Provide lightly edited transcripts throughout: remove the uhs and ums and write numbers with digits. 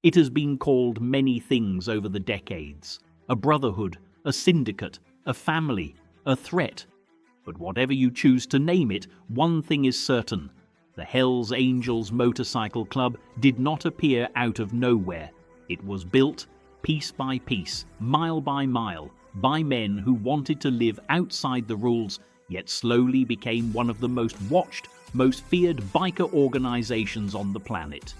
It has been called many things over the decades: a brotherhood, a syndicate, a family, a threat. But whatever you choose to name it, one thing is certain: the Hells Angels Motorcycle Club did not appear out of nowhere. It was built, piece by piece, mile by mile, by men who wanted to live outside the rules, yet slowly became one of the most watched, most feared biker organizations on the planet.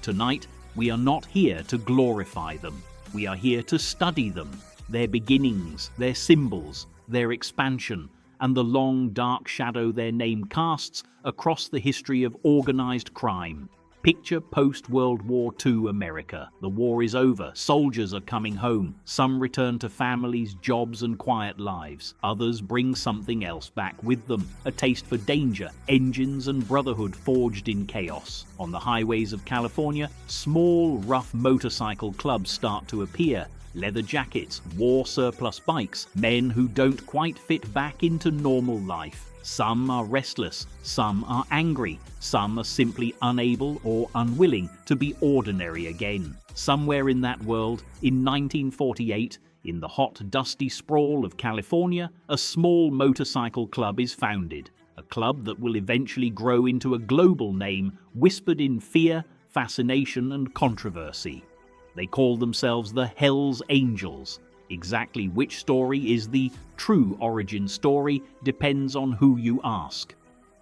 Tonight, we are not here to glorify them. We are here to study them, their beginnings, their symbols, their expansion, and the long dark shadow their name casts across the history of organized crime. Picture post-World War II America. The war is over, soldiers are coming home. Some return to families, jobs, and quiet lives. Others bring something else back with them: a taste for danger, engines, and brotherhood forged in chaos. On the highways of California, small, rough motorcycle clubs start to appear. Leather jackets, war surplus bikes, men who don't quite fit back into normal life. Some are restless, some are angry, some are simply unable or unwilling to be ordinary again. Somewhere in that world, in 1948, in the hot, dusty sprawl of California, a small motorcycle club is founded. A club that will eventually grow into a global name, whispered in fear, fascination, and controversy. They call themselves the Hells Angels. Exactly which story is the true origin story depends on who you ask.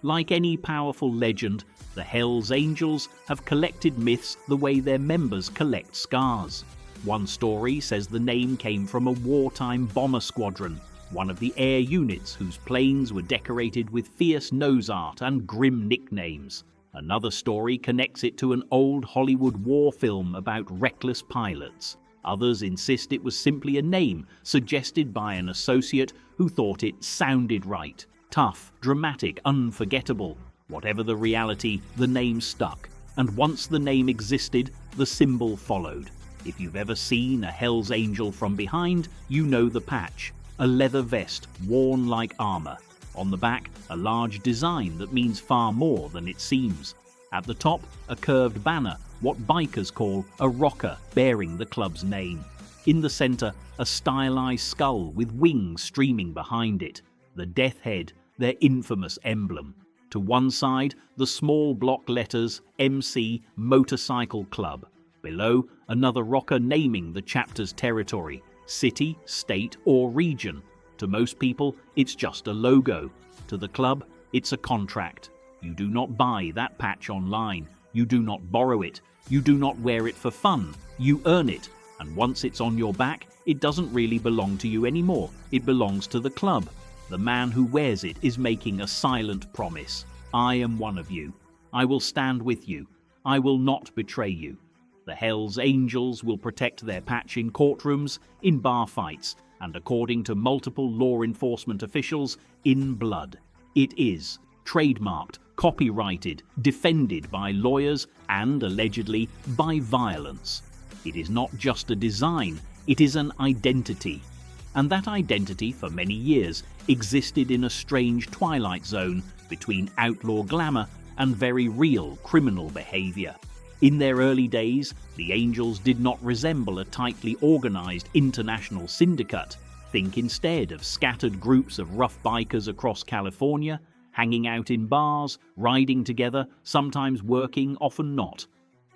Like any powerful legend, the Hells Angels have collected myths the way their members collect scars. One story says the name came from a wartime bomber squadron, one of the air units whose planes were decorated with fierce nose art and grim nicknames. Another story connects it to an old Hollywood war film about reckless pilots. Others insist it was simply a name suggested by an associate who thought it sounded right. Tough, dramatic, unforgettable. Whatever the reality, the name stuck. And once the name existed, the symbol followed. If you've ever seen a Hells Angel from behind, you know the patch. A leather vest worn like armor. On the back, a large design that means far more than it seems. At the top, a curved banner, what bikers call a rocker, bearing the club's name. In the center, a stylized skull with wings streaming behind it. The death head, their infamous emblem. To one side, the small block letters MC Motorcycle Club. Below, another rocker naming the chapter's territory, city, state, or region. To most people, it's just a logo. To the club, it's a contract. You do not buy that patch online. You do not borrow it. You do not wear it for fun. You earn it. And once it's on your back, it doesn't really belong to you anymore. It belongs to the club. The man who wears it is making a silent promise. I am one of you. I will stand with you. I will not betray you. The Hells Angels will protect their patch in courtrooms, in bar fights, and according to multiple law enforcement officials, in blood. It is trademarked, copyrighted, defended by lawyers, and allegedly by violence. It is not just a design, it is an identity. And that identity, for many years, existed in a strange twilight zone between outlaw glamour and very real criminal behavior. In their early days, the Angels did not resemble a tightly organized international syndicate. Think instead of scattered groups of rough bikers across California, hanging out in bars, riding together, sometimes working, often not.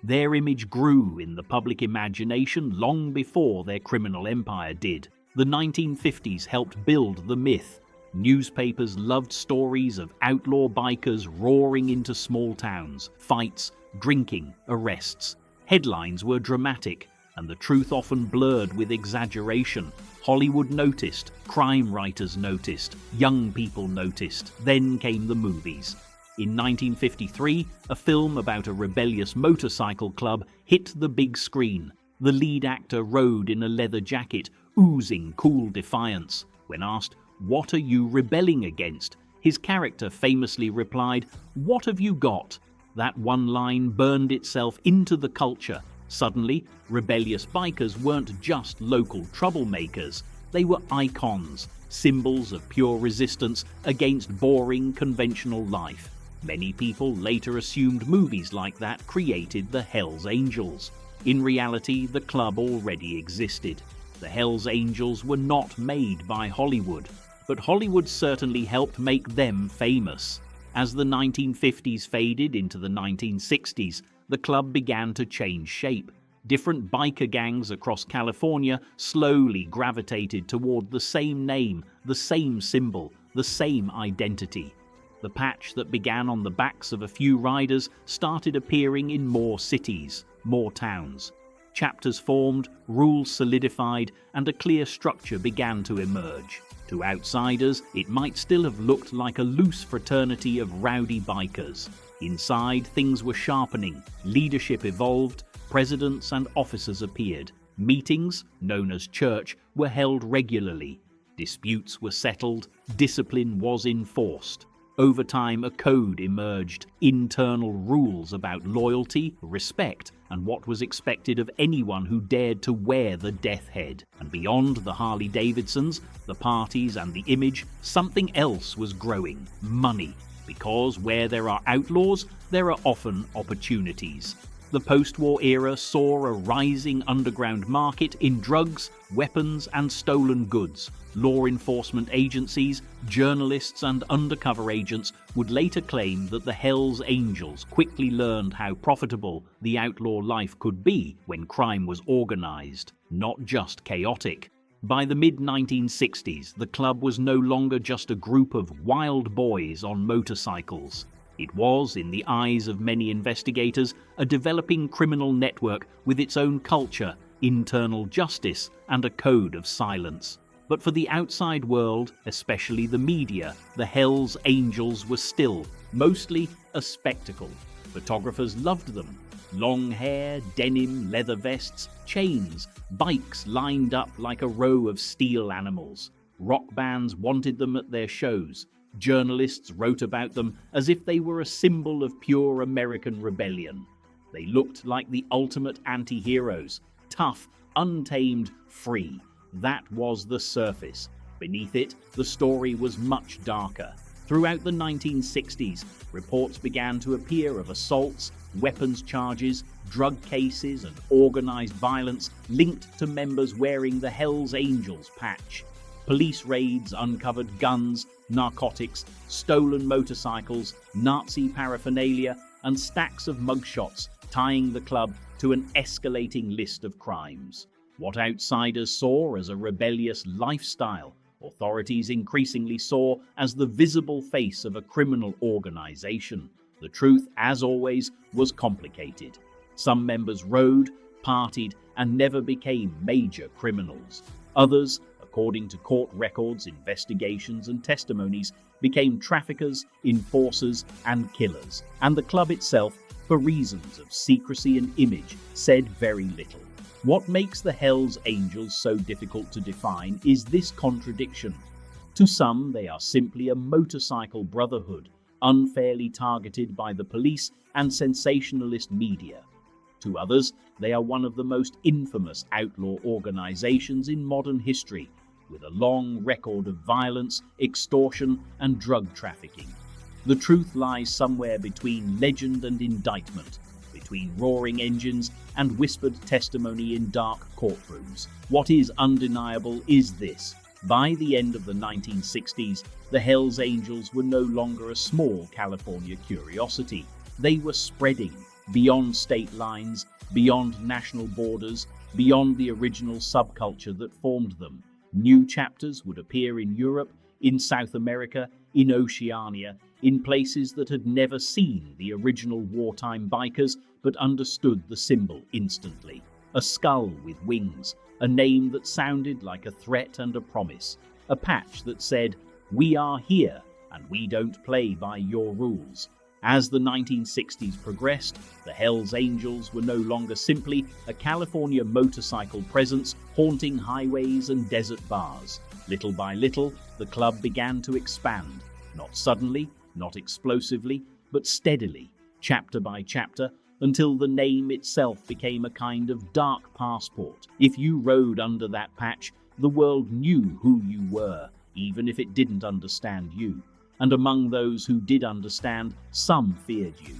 Their image grew in the public imagination long before their criminal empire did. The 1950s helped build the myth. Newspapers loved stories of outlaw bikers roaring into small towns, fights, drinking, arrests. Headlines were dramatic, and the truth often blurred with exaggeration. Hollywood noticed, crime writers noticed, young people noticed. Then came the movies. In 1953, a film about a rebellious motorcycle club hit the big screen. The lead actor rode in a leather jacket, oozing cool defiance. When asked, "What are you rebelling against?" his character famously replied, "What have you got?" That one line burned itself into the culture. Suddenly, rebellious bikers weren't just local troublemakers. They were icons, symbols of pure resistance against boring, conventional life. Many people later assumed movies like that created the Hells Angels. In reality, the club already existed. The Hells Angels were not made by Hollywood, but Hollywood certainly helped make them famous. As the 1950s faded into the 1960s, the club began to change shape. Different biker gangs across California slowly gravitated toward the same name, the same symbol, the same identity. The patch that began on the backs of a few riders started appearing in more cities, more towns. Chapters formed, rules solidified, and a clear structure began to emerge. To outsiders, it might still have looked like a loose fraternity of rowdy bikers. Inside, things were sharpening, leadership evolved, presidents and officers appeared. Meetings, known as church, were held regularly. Disputes were settled, discipline was enforced. Over time, a code emerged, internal rules about loyalty, respect, and what was expected of anyone who dared to wear the death head. And beyond the Harley-Davidsons, the parties and the image, something else was growing: money. Because where there are outlaws, there are often opportunities. The post-war era saw a rising underground market in drugs, weapons, and stolen goods. Law enforcement agencies, journalists, and undercover agents would later claim that the Hells Angels quickly learned how profitable the outlaw life could be when crime was organized, not just chaotic. By the mid-1960s, the club was no longer just a group of wild boys on motorcycles. It was, in the eyes of many investigators, a developing criminal network with its own culture, internal justice, and a code of silence. But for the outside world, especially the media, the Hells Angels were still, mostly, a spectacle. Photographers loved them. Long hair, denim, leather vests, chains, bikes lined up like a row of steel animals. Rock bands wanted them at their shows. Journalists wrote about them as if they were a symbol of pure American rebellion. They looked like the ultimate anti-heroes, tough, untamed, free. That was the surface. Beneath it, the story was much darker. Throughout the 1960s, reports began to appear of assaults, weapons charges, drug cases, and organized violence linked to members wearing the Hells Angels patch. Police raids uncovered guns, narcotics, stolen motorcycles, Nazi paraphernalia, and stacks of mugshots, tying the club to an escalating list of crimes. What outsiders saw as a rebellious lifestyle, authorities increasingly saw as the visible face of a criminal organization. The truth, as always, was complicated. Some members rode, partied, and never became major criminals. Others, according to court records, investigations, and testimonies, became traffickers, enforcers, and killers. And the club itself, for reasons of secrecy and image, said very little. What makes the Hells Angels so difficult to define is this contradiction. To some, they are simply a motorcycle brotherhood, unfairly targeted by the police and sensationalist media. To others, they are one of the most infamous outlaw organizations in modern history, with a long record of violence, extortion, and drug trafficking. The truth lies somewhere between legend and indictment, between roaring engines and whispered testimony in dark courtrooms. What is undeniable is this: by the end of the 1960s, the Hells Angels were no longer a small California curiosity. They were spreading beyond state lines, beyond national borders, beyond the original subculture that formed them. New chapters would appear in Europe, in South America, in Oceania, in places that had never seen the original wartime bikers but understood the symbol instantly. A skull with wings, a name that sounded like a threat and a promise, a patch that said, "We are here and we don't play by your rules." As the 1960s progressed, the Hells Angels were no longer simply a California motorcycle presence haunting highways and desert bars. Little by little, the club began to expand, not suddenly, not explosively, but steadily, chapter by chapter, until the name itself became a kind of dark passport. If you rode under that patch, the world knew who you were, even if it didn't understand you. And among those who did understand, some feared you.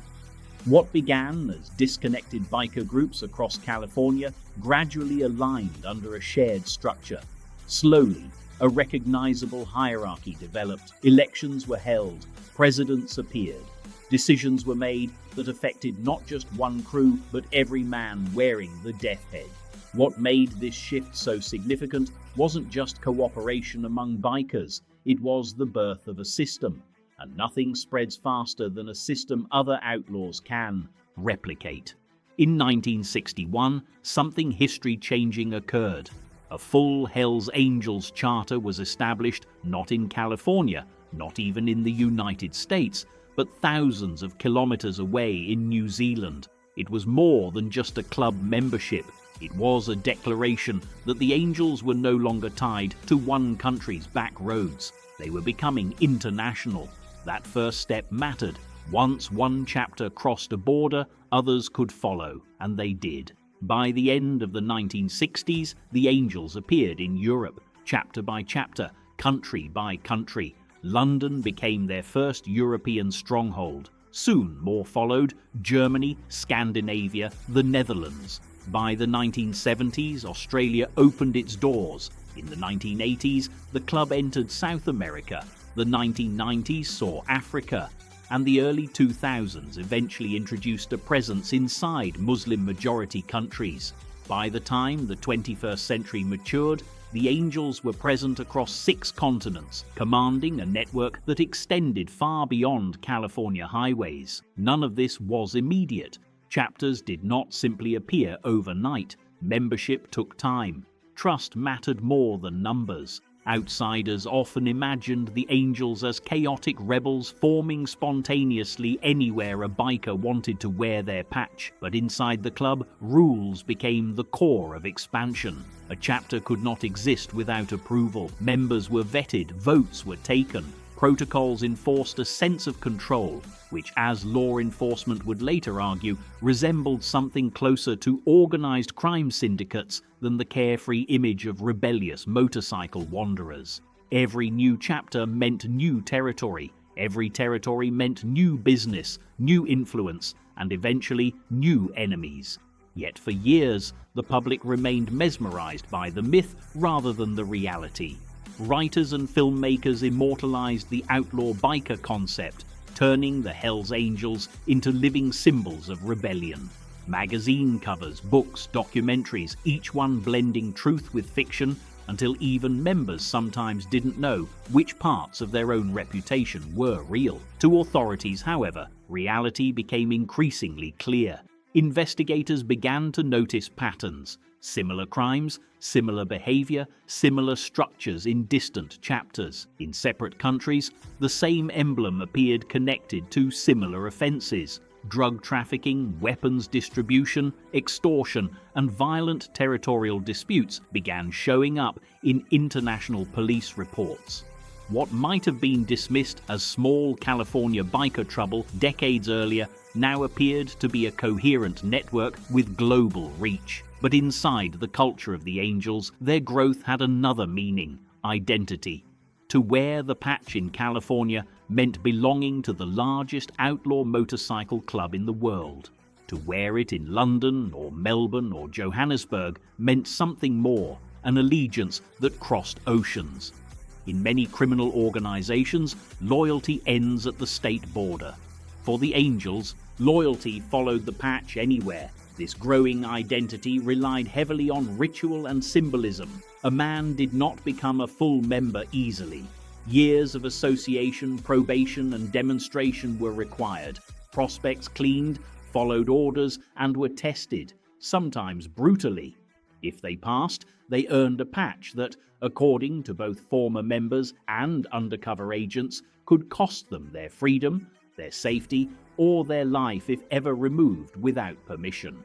What began as disconnected biker groups across California gradually aligned under a shared structure. Slowly, a recognizable hierarchy developed. Elections were held, presidents appeared. Decisions were made that affected not just one crew, but every man wearing the death head. What made this shift so significant wasn't just cooperation among bikers, it was the birth of a system. And nothing spreads faster than a system other outlaws can replicate. In 1961, something history-changing occurred. A full Hells Angels charter was established, not in California, not even in the United States, but thousands of kilometers away in New Zealand. It was more than just a club membership. It was a declaration that the Angels were no longer tied to one country's back roads. They were becoming international. That first step mattered. Once one chapter crossed a border, others could follow, and they did. By the end of the 1960s, the Angels appeared in Europe, chapter by chapter, country by country. London became their first European stronghold. Soon more followed: Germany, Scandinavia, the Netherlands. By the 1970s, Australia opened its doors. In the 1980s, the club entered South America. The 1990s saw Africa, and the early 2000s eventually introduced a presence inside Muslim-majority countries. By the time the 21st century matured, the Angels were present across 6 continents, commanding a network that extended far beyond California highways. None of this was immediate. Chapters did not simply appear overnight. Membership took time. Trust mattered more than numbers. Outsiders often imagined the Angels as chaotic rebels forming spontaneously anywhere a biker wanted to wear their patch. But inside the club, rules became the core of expansion. A chapter could not exist without approval. Members were vetted, votes were taken. Protocols enforced a sense of control, which, as law enforcement would later argue, resembled something closer to organized crime syndicates than the carefree image of rebellious motorcycle wanderers. Every new chapter meant new territory. Every territory meant new business, new influence, and eventually new enemies. Yet for years, the public remained mesmerized by the myth rather than the reality. Writers and filmmakers immortalized the outlaw biker concept, turning the Hells Angels into living symbols of rebellion. Magazine covers, books, documentaries, each one blending truth with fiction until even members sometimes didn't know which parts of their own reputation were real. To authorities, however, reality became increasingly clear. Investigators began to notice patterns. Similar crimes, similar behavior, similar structures in distant chapters. In separate countries, the same emblem appeared connected to similar offenses. Drug trafficking, weapons distribution, extortion, and violent territorial disputes began showing up in international police reports. What might have been dismissed as small California biker trouble decades earlier now appeared to be a coherent network with global reach. But inside the culture of the Angels, their growth had another meaning: identity. To wear the patch in California meant belonging to the largest outlaw motorcycle club in the world. To wear it in London or Melbourne or Johannesburg meant something more, an allegiance that crossed oceans. In many criminal organizations, loyalty ends at the state border. For the Angels, loyalty followed the patch anywhere. This growing identity relied heavily on ritual and symbolism. A man did not become a full member easily. Years of association, probation, and demonstration were required. Prospects cleaned, followed orders, and were tested, sometimes brutally. If they passed, they earned a patch that, according to both former members and undercover agents, could cost them their freedom, their safety, or their life if ever removed without permission.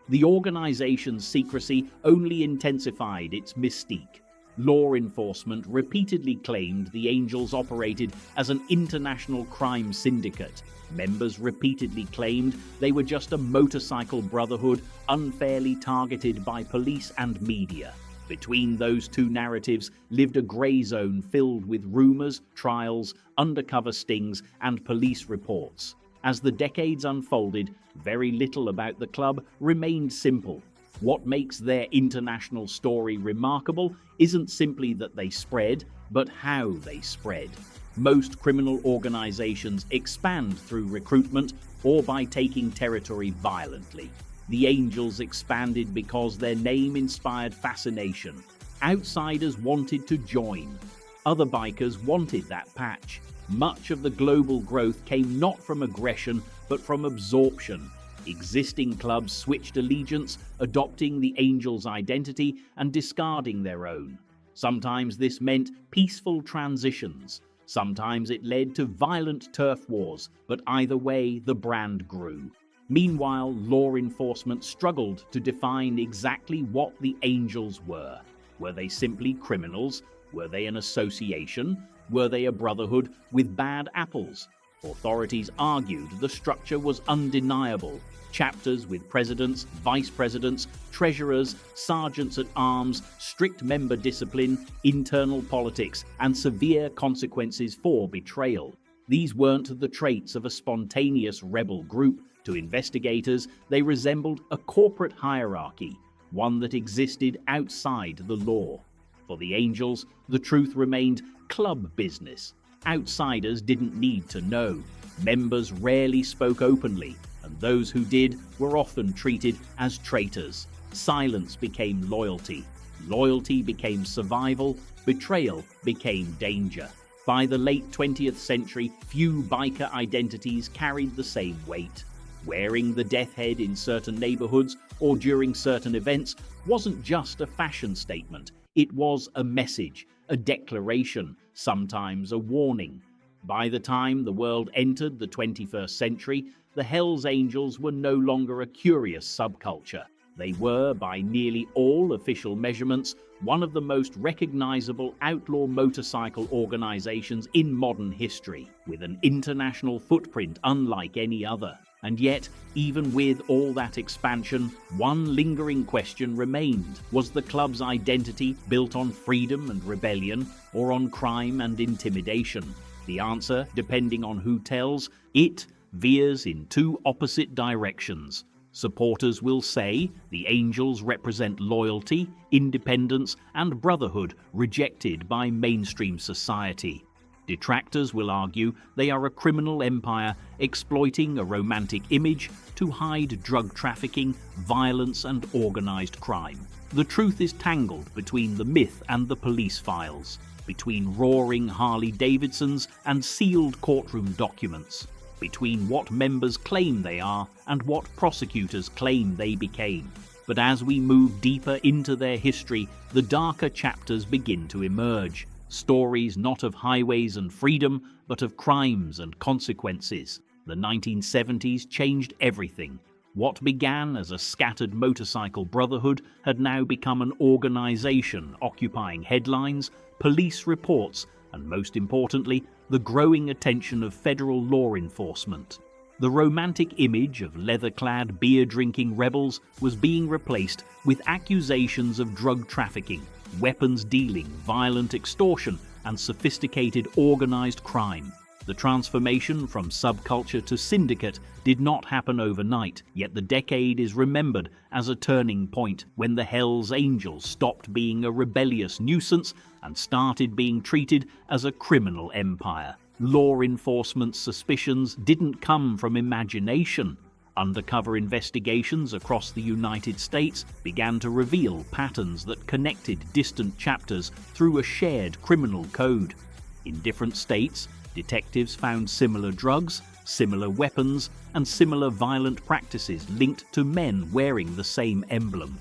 The organization's secrecy only intensified its mystique. Law enforcement repeatedly claimed the Angels operated as an international crime syndicate. Members repeatedly claimed they were just a motorcycle brotherhood unfairly targeted by police and media. Between those two narratives lived a grey zone filled with rumors, trials, undercover stings, and police reports. As the decades unfolded, very little about the club remained simple. What makes their international story remarkable isn't simply that they spread, but how they spread. Most criminal organizations expand through recruitment or by taking territory violently. The Angels expanded because their name inspired fascination. Outsiders wanted to join. Other bikers wanted that patch. Much of the global growth came not from aggression, but from absorption. Existing clubs switched allegiance, adopting the Angels' identity and discarding their own. Sometimes this meant peaceful transitions. Sometimes it led to violent turf wars, but either way, the brand grew. Meanwhile, law enforcement struggled to define exactly what the Angels were. Were they simply criminals? Were they an association? Were they a brotherhood with bad apples? Authorities argued the structure was undeniable. Chapters with presidents, vice presidents, treasurers, sergeants at arms, strict member discipline, internal politics, and severe consequences for betrayal. These weren't the traits of a spontaneous rebel group. To investigators, they resembled a corporate hierarchy, one that existed outside the law. For the Angels, the truth remained club business. Outsiders didn't need to know. Members rarely spoke openly, and those who did were often treated as traitors. Silence became loyalty. Loyalty became survival. Betrayal became danger. By the late 20th century, few biker identities carried the same weight. Wearing the death head in certain neighborhoods or during certain events wasn't just a fashion statement. It was a message, a declaration, sometimes a warning. By the time the world entered the 21st century, the Hells Angels were no longer a curious subculture. They were, by nearly all official measurements, one of the most recognizable outlaw motorcycle organizations in modern history, with an international footprint unlike any other. And yet, even with all that expansion, one lingering question remained. Was the club's identity built on freedom and rebellion, or on crime and intimidation? The answer, depending on who tells, it veers in two opposite directions. Supporters will say the Angels represent loyalty, independence, and brotherhood rejected by mainstream society. Detractors will argue they are a criminal empire exploiting a romantic image to hide drug trafficking, violence, and organized crime. The truth is tangled between the myth and the police files, between roaring Harley-Davidsons and sealed courtroom documents, between what members claim they are and what prosecutors claim they became. But as we move deeper into their history, the darker chapters begin to emerge. Stories not of highways and freedom, but of crimes and consequences. The 1970s changed everything. What began as a scattered motorcycle brotherhood had now become an organization occupying headlines, police reports, and most importantly, the growing attention of federal law enforcement. The romantic image of leather-clad, beer-drinking rebels was being replaced with accusations of drug trafficking, weapons dealing, violent extortion, and sophisticated organized crime. The transformation from subculture to syndicate did not happen overnight, yet the decade is remembered as a turning point when the Hells Angels stopped being a rebellious nuisance and started being treated as a criminal empire. Law enforcement's suspicions didn't come from imagination. Undercover investigations across the United States began to reveal patterns that connected distant chapters through a shared criminal code. In different states, detectives found similar drugs, similar weapons, and similar violent practices linked to men wearing the same emblem.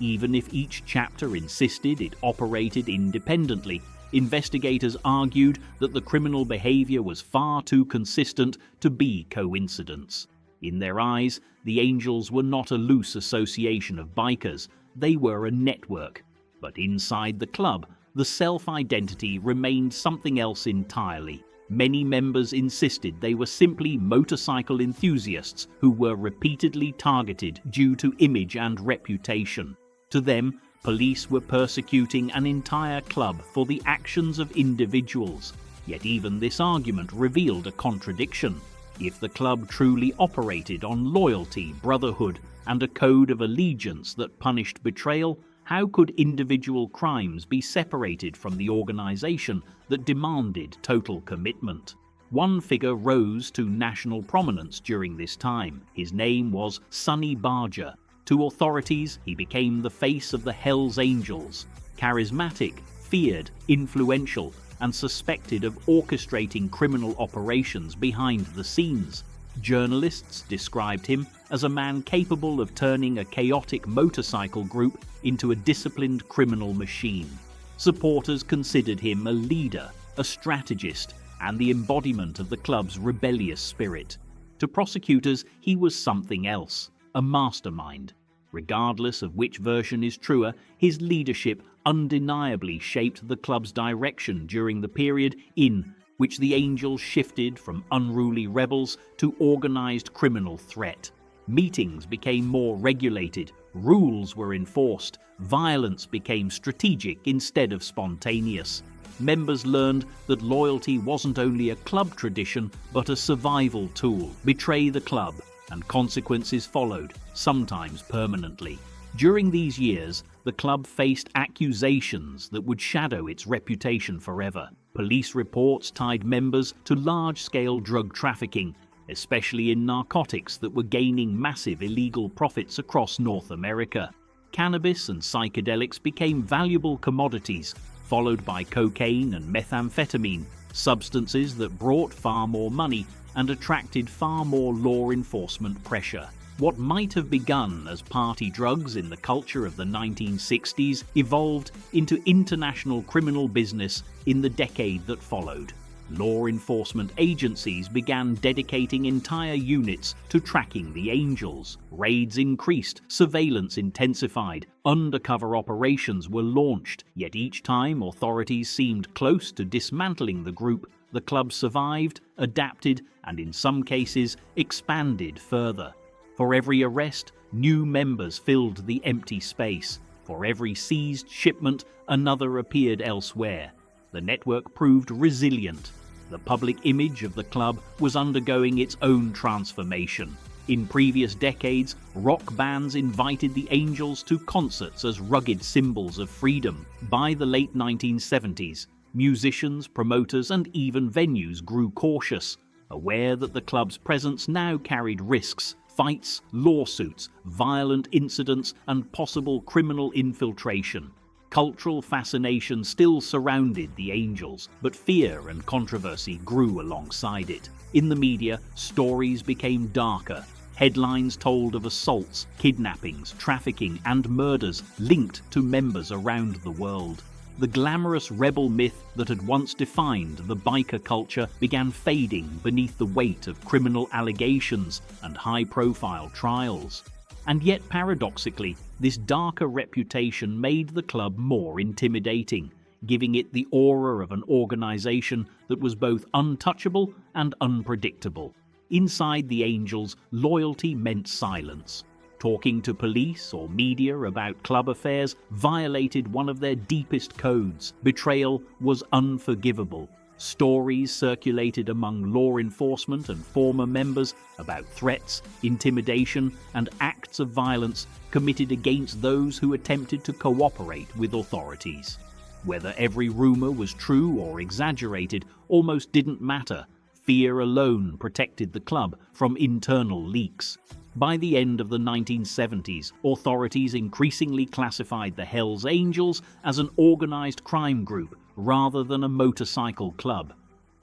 Even if each chapter insisted it operated independently, investigators argued that the criminal behavior was far too consistent to be coincidence. In their eyes, the Angels were not a loose association of bikers, they were a network. But inside the club, the self-identity remained something else entirely. Many members insisted they were simply motorcycle enthusiasts who were repeatedly targeted due to image and reputation. To them, police were persecuting an entire club for the actions of individuals. Yet even this argument revealed a contradiction. If the club truly operated on loyalty, brotherhood, and a code of allegiance that punished betrayal, how could individual crimes be separated from the organization that demanded total commitment? One figure rose to national prominence during this time. His name was Sonny Barger. To authorities, he became the face of the Hells Angels. Charismatic, feared, influential, and suspected of orchestrating criminal operations behind the scenes. Journalists described him as a man capable of turning a chaotic motorcycle group into a disciplined criminal machine. Supporters considered him a leader, a strategist, and the embodiment of the club's rebellious spirit. To prosecutors, he was something else, a mastermind. Regardless of which version is truer, his leadership undeniably shaped the club's direction during the period in which the Angels shifted from unruly rebels to organized criminal threat. Meetings became more regulated, rules were enforced, violence became strategic instead of spontaneous. Members learned that loyalty wasn't only a club tradition, but a survival tool. Betray the club, and consequences followed, sometimes permanently. During these years, the club faced accusations that would shadow its reputation forever. Police reports tied members to large-scale drug trafficking, especially in narcotics that were gaining massive illegal profits across North America. Cannabis and psychedelics became valuable commodities, followed by cocaine and methamphetamine, substances that brought far more money and attracted far more law enforcement pressure. What might have begun as party drugs in the culture of the 1960s evolved into international criminal business in the decade that followed. Law enforcement agencies began dedicating entire units to tracking the Angels. Raids increased, surveillance intensified, undercover operations were launched, yet each time authorities seemed close to dismantling the group, the club survived, adapted, and in some cases expanded further. For every arrest, new members filled the empty space. For every seized shipment, another appeared elsewhere. The network proved resilient. The public image of the club was undergoing its own transformation. In previous decades, rock bands invited the Angels to concerts as rugged symbols of freedom. By the late 1970s, musicians, promoters, and even venues grew cautious, aware that the club's presence now carried risks. Fights, lawsuits, violent incidents, and possible criminal infiltration. Cultural fascination still surrounded the Angels, but fear and controversy grew alongside it. In the media, stories became darker. Headlines told of assaults, kidnappings, trafficking, and murders linked to members around the world. The glamorous rebel myth that had once defined the biker culture began fading beneath the weight of criminal allegations and high-profile trials. And yet, paradoxically, this darker reputation made the club more intimidating, giving it the aura of an organization that was both untouchable and unpredictable. Inside the Angels, loyalty meant silence. Talking to police or media about club affairs violated one of their deepest codes. Betrayal was unforgivable. Stories circulated among law enforcement and former members about threats, intimidation, and acts of violence committed against those who attempted to cooperate with authorities. Whether every rumor was true or exaggerated almost didn't matter. Fear alone protected the club from internal leaks. By the end of the 1970s, authorities increasingly classified the Hells Angels as an organized crime group rather than a motorcycle club.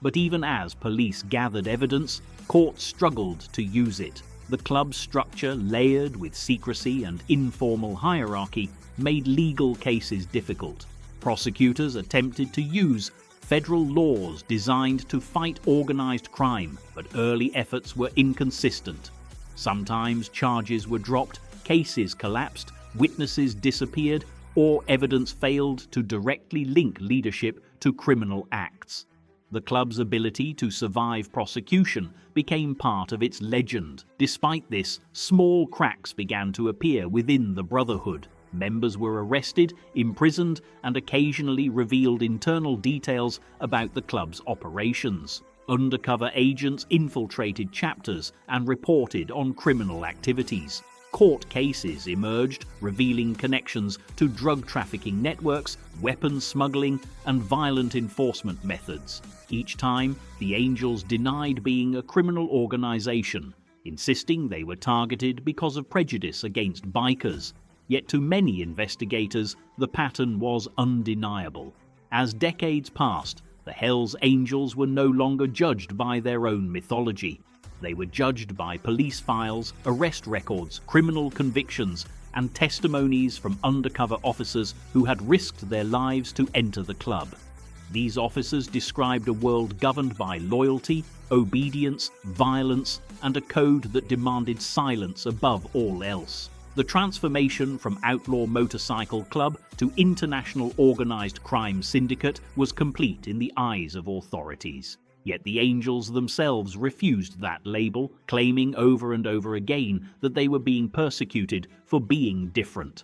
But even as police gathered evidence, courts struggled to use it. The club's structure, layered with secrecy and informal hierarchy, made legal cases difficult. Prosecutors attempted to use federal laws designed to fight organized crime, but early efforts were inconsistent. Sometimes charges were dropped, cases collapsed, witnesses disappeared, or evidence failed to directly link leadership to criminal acts. The club's ability to survive prosecution became part of its legend. Despite this, small cracks began to appear within the brotherhood. Members were arrested, imprisoned, and occasionally revealed internal details about the club's operations. Undercover agents infiltrated chapters and reported on criminal activities. Court cases emerged, revealing connections to drug trafficking networks, weapons smuggling, and violent enforcement methods. Each time, the Angels denied being a criminal organization, insisting they were targeted because of prejudice against bikers. Yet to many investigators, the pattern was undeniable. As decades passed, the Hells Angels were no longer judged by their own mythology. They were judged by police files, arrest records, criminal convictions, and testimonies from undercover officers who had risked their lives to enter the club. These officers described a world governed by loyalty, obedience, violence, and a code that demanded silence above all else. The transformation from outlaw motorcycle club to international organized crime syndicate was complete in the eyes of authorities. Yet the Angels themselves refused that label, claiming over and over again that they were being persecuted for being different.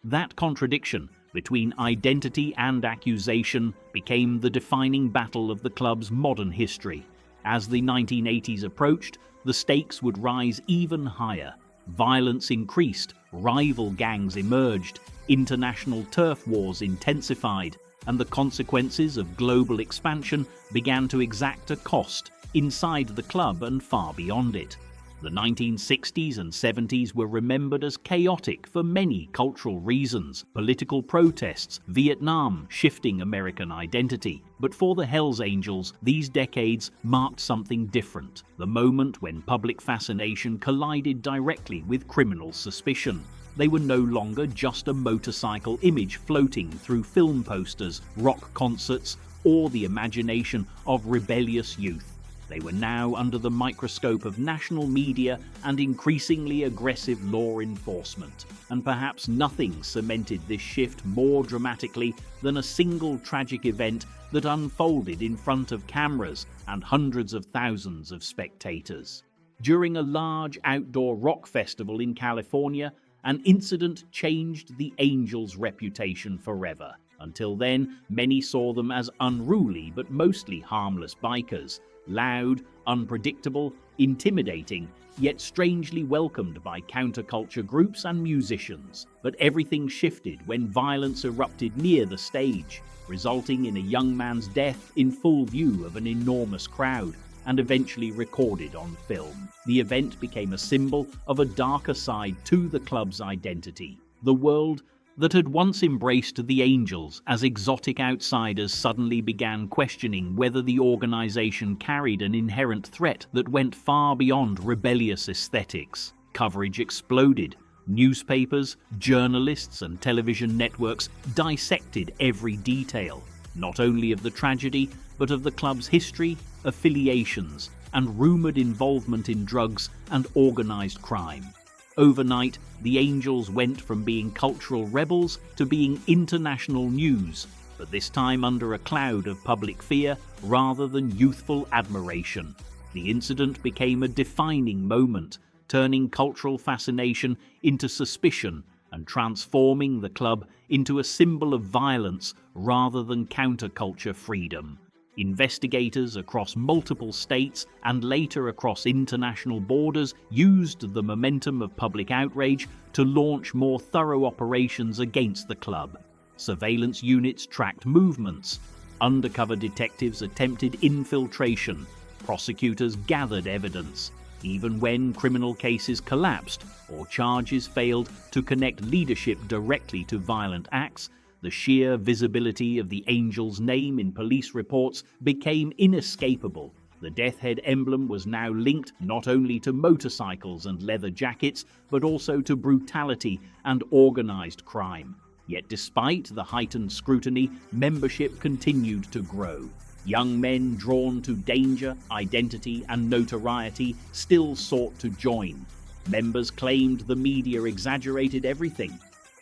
That contradiction between identity and accusation became the defining battle of the club's modern history. As the 1980s approached, the stakes would rise even higher. Violence increased, rival gangs emerged, international turf wars intensified, and the consequences of global expansion began to exact a cost inside the club and far beyond it. The 1960s and 70s were remembered as chaotic for many cultural reasons: political protests, Vietnam, shifting American identity. But for the Hells Angels, these decades marked something different, the moment when public fascination collided directly with criminal suspicion. They were no longer just a motorcycle image floating through film posters, rock concerts, or the imagination of rebellious youth. They were now under the microscope of national media and increasingly aggressive law enforcement. And perhaps nothing cemented this shift more dramatically than a single tragic event that unfolded in front of cameras and hundreds of thousands of spectators. During a large outdoor rock festival in California, an incident changed the Angels' reputation forever. Until then, many saw them as unruly but mostly harmless bikers, loud, unpredictable, intimidating, yet strangely welcomed by counterculture groups and musicians. But everything shifted when violence erupted near the stage, resulting in a young man's death in full view of an enormous crowd, and eventually recorded on film. The event became a symbol of a darker side to the club's identity. The world that had once embraced the Angels as exotic outsiders suddenly began questioning whether the organization carried an inherent threat that went far beyond rebellious aesthetics. Coverage exploded. Newspapers, journalists, and television networks dissected every detail, not only of the tragedy, but of the club's history, affiliations, and rumored involvement in drugs and organized crime. Overnight, the Angels went from being cultural rebels to being international news, but this time under a cloud of public fear rather than youthful admiration. The incident became a defining moment, turning cultural fascination into suspicion and transforming the club into a symbol of violence rather than counterculture freedom. Investigators across multiple states and later across international borders used the momentum of public outrage to launch more thorough operations against the club. Surveillance units tracked movements. Undercover detectives attempted infiltration. Prosecutors gathered evidence. Even when criminal cases collapsed or charges failed to connect leadership directly to violent acts, the sheer visibility of the Angels' name in police reports became inescapable. The Death Head emblem was now linked not only to motorcycles and leather jackets, but also to brutality and organized crime. Yet despite the heightened scrutiny, membership continued to grow. Young men drawn to danger, identity, and notoriety still sought to join. Members claimed the media exaggerated everything.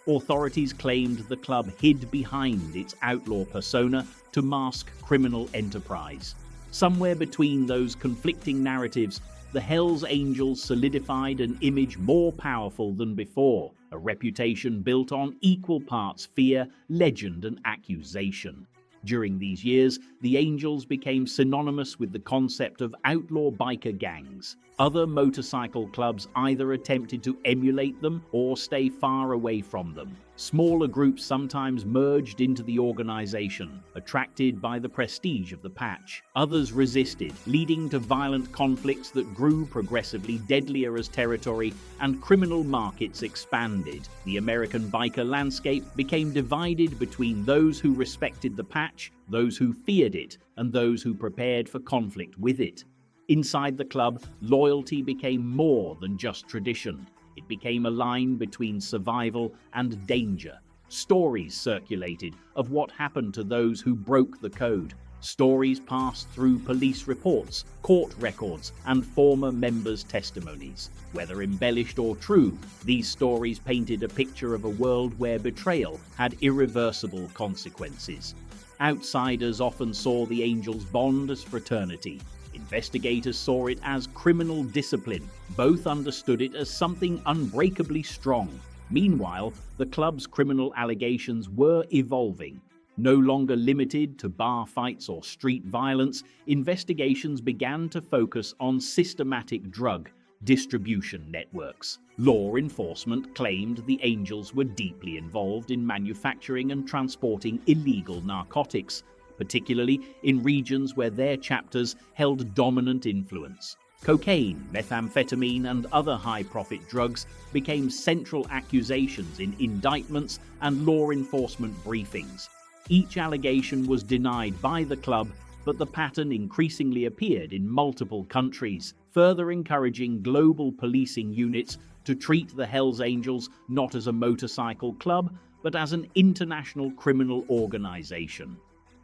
Authorities claimed the club hid behind its outlaw persona to mask criminal enterprise. Somewhere between those conflicting narratives, the Hells Angels solidified an image more powerful than before, a reputation built on equal parts fear, legend, and accusation. During these years, the Angels became synonymous with the concept of outlaw biker gangs. Other motorcycle clubs either attempted to emulate them or stay far away from them. Smaller groups sometimes merged into the organization, attracted by the prestige of the patch. Others resisted, leading to violent conflicts that grew progressively deadlier as territory and criminal markets expanded. The American biker landscape became divided between those who respected the patch, those who feared it, and those who prepared for conflict with it. Inside the club, loyalty became more than just tradition. It became a line between survival and danger. Stories circulated of what happened to those who broke the code. Stories passed through police reports, court records, and former members' testimonies. Whether embellished or true, these stories painted a picture of a world where betrayal had irreversible consequences. Outsiders often saw the Angels' bond as fraternity. Investigators saw it as criminal discipline. Both understood it as something unbreakably strong. Meanwhile, the club's criminal allegations were evolving. No longer limited to bar fights or street violence, investigations began to focus on systematic drug distribution networks. Law enforcement claimed the Angels were deeply involved in manufacturing and transporting illegal narcotics, particularly in regions where their chapters held dominant influence. Cocaine, methamphetamine, and other high-profit drugs became central accusations in indictments and law enforcement briefings. Each allegation was denied by the club, but the pattern increasingly appeared in multiple countries, further encouraging global policing units to treat the Hells Angels not as a motorcycle club, but as an international criminal organization.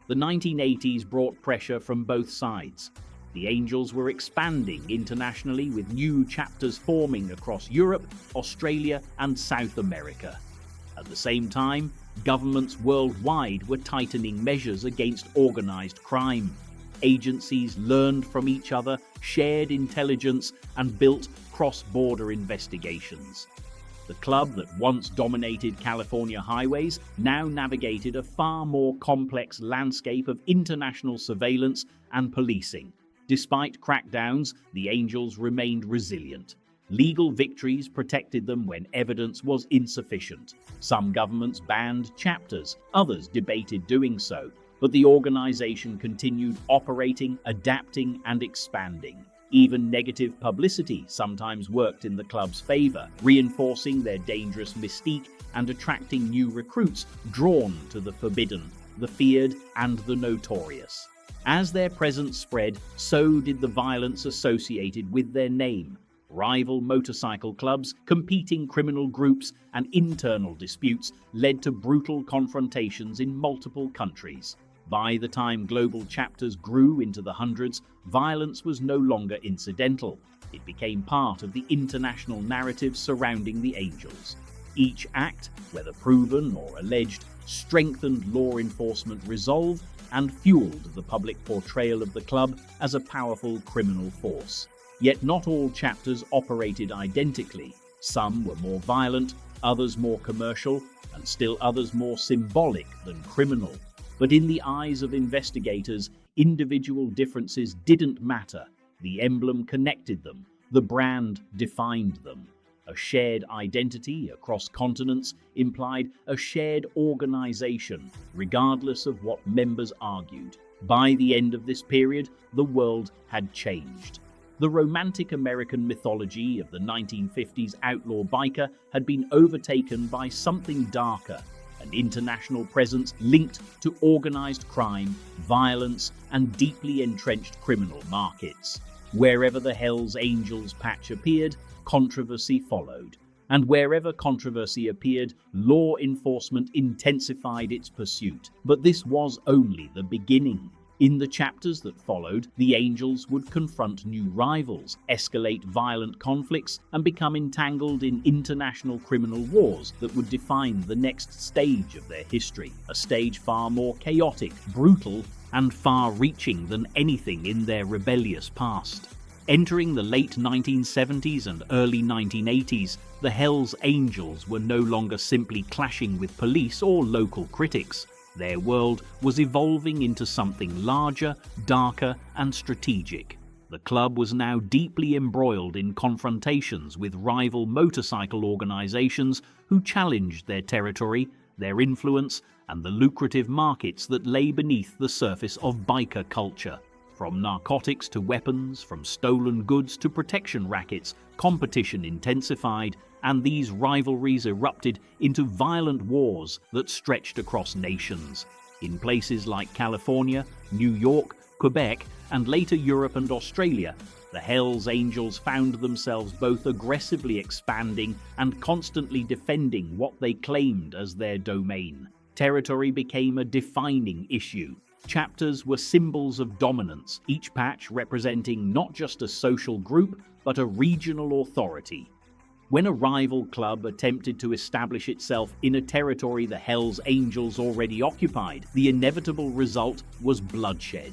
The 1980s brought pressure from both sides. The Angels were expanding internationally with new chapters forming across Europe, Australia, and South America. At the same time, governments worldwide were tightening measures against organized crime. Agencies learned from each other, shared intelligence, and built cross-border investigations. The club that once dominated California highways now navigated a far more complex landscape of international surveillance and policing. Despite crackdowns, the Angels remained resilient. Legal victories protected them when evidence was insufficient. Some governments banned chapters, others debated doing so, but the organization continued operating, adapting, and expanding. Even negative publicity sometimes worked in the club's favor, reinforcing their dangerous mystique and attracting new recruits drawn to the forbidden, the feared, and the notorious. As their presence spread, so did the violence associated with their name. Rival motorcycle clubs, competing criminal groups, and internal disputes led to brutal confrontations in multiple countries. By the time global chapters grew into the hundreds, violence was no longer incidental. It became part of the international narrative surrounding the Angels. Each act, whether proven or alleged, strengthened law enforcement resolve and fueled the public portrayal of the club as a powerful criminal force. Yet not all chapters operated identically. Some were more violent, others more commercial, and still others more symbolic than criminal. But in the eyes of investigators, individual differences didn't matter. The emblem connected them, the brand defined them. A shared identity across continents implied a shared organization, regardless of what members argued. By the end of this period, the world had changed. The romantic American mythology of the 1950s outlaw biker had been overtaken by something darker, an international presence linked to organized crime, violence, and deeply entrenched criminal markets. Wherever the Hells Angels patch appeared, controversy followed. And wherever controversy appeared, law enforcement intensified its pursuit. But this was only the beginning. In the chapters that followed, the Angels would confront new rivals, escalate violent conflicts, and become entangled in international criminal wars that would define the next stage of their history, a stage far more chaotic, brutal, and far-reaching than anything in their rebellious past. Entering the late 1970s and early 1980s, the Hells Angels were no longer simply clashing with police or local critics. Their world was evolving into something larger, darker, and strategic. The club was now deeply embroiled in confrontations with rival motorcycle organizations who challenged their territory, their influence, and the lucrative markets that lay beneath the surface of biker culture. From narcotics to weapons, from stolen goods to protection rackets, competition intensified, and these rivalries erupted into violent wars that stretched across nations. In places like California, New York, Quebec, and later Europe and Australia, the Hells Angels found themselves both aggressively expanding and constantly defending what they claimed as their domain. Territory became a defining issue. Chapters were symbols of dominance, each patch representing not just a social group, but a regional authority. When a rival club attempted to establish itself in a territory the Hells Angels already occupied, the inevitable result was bloodshed.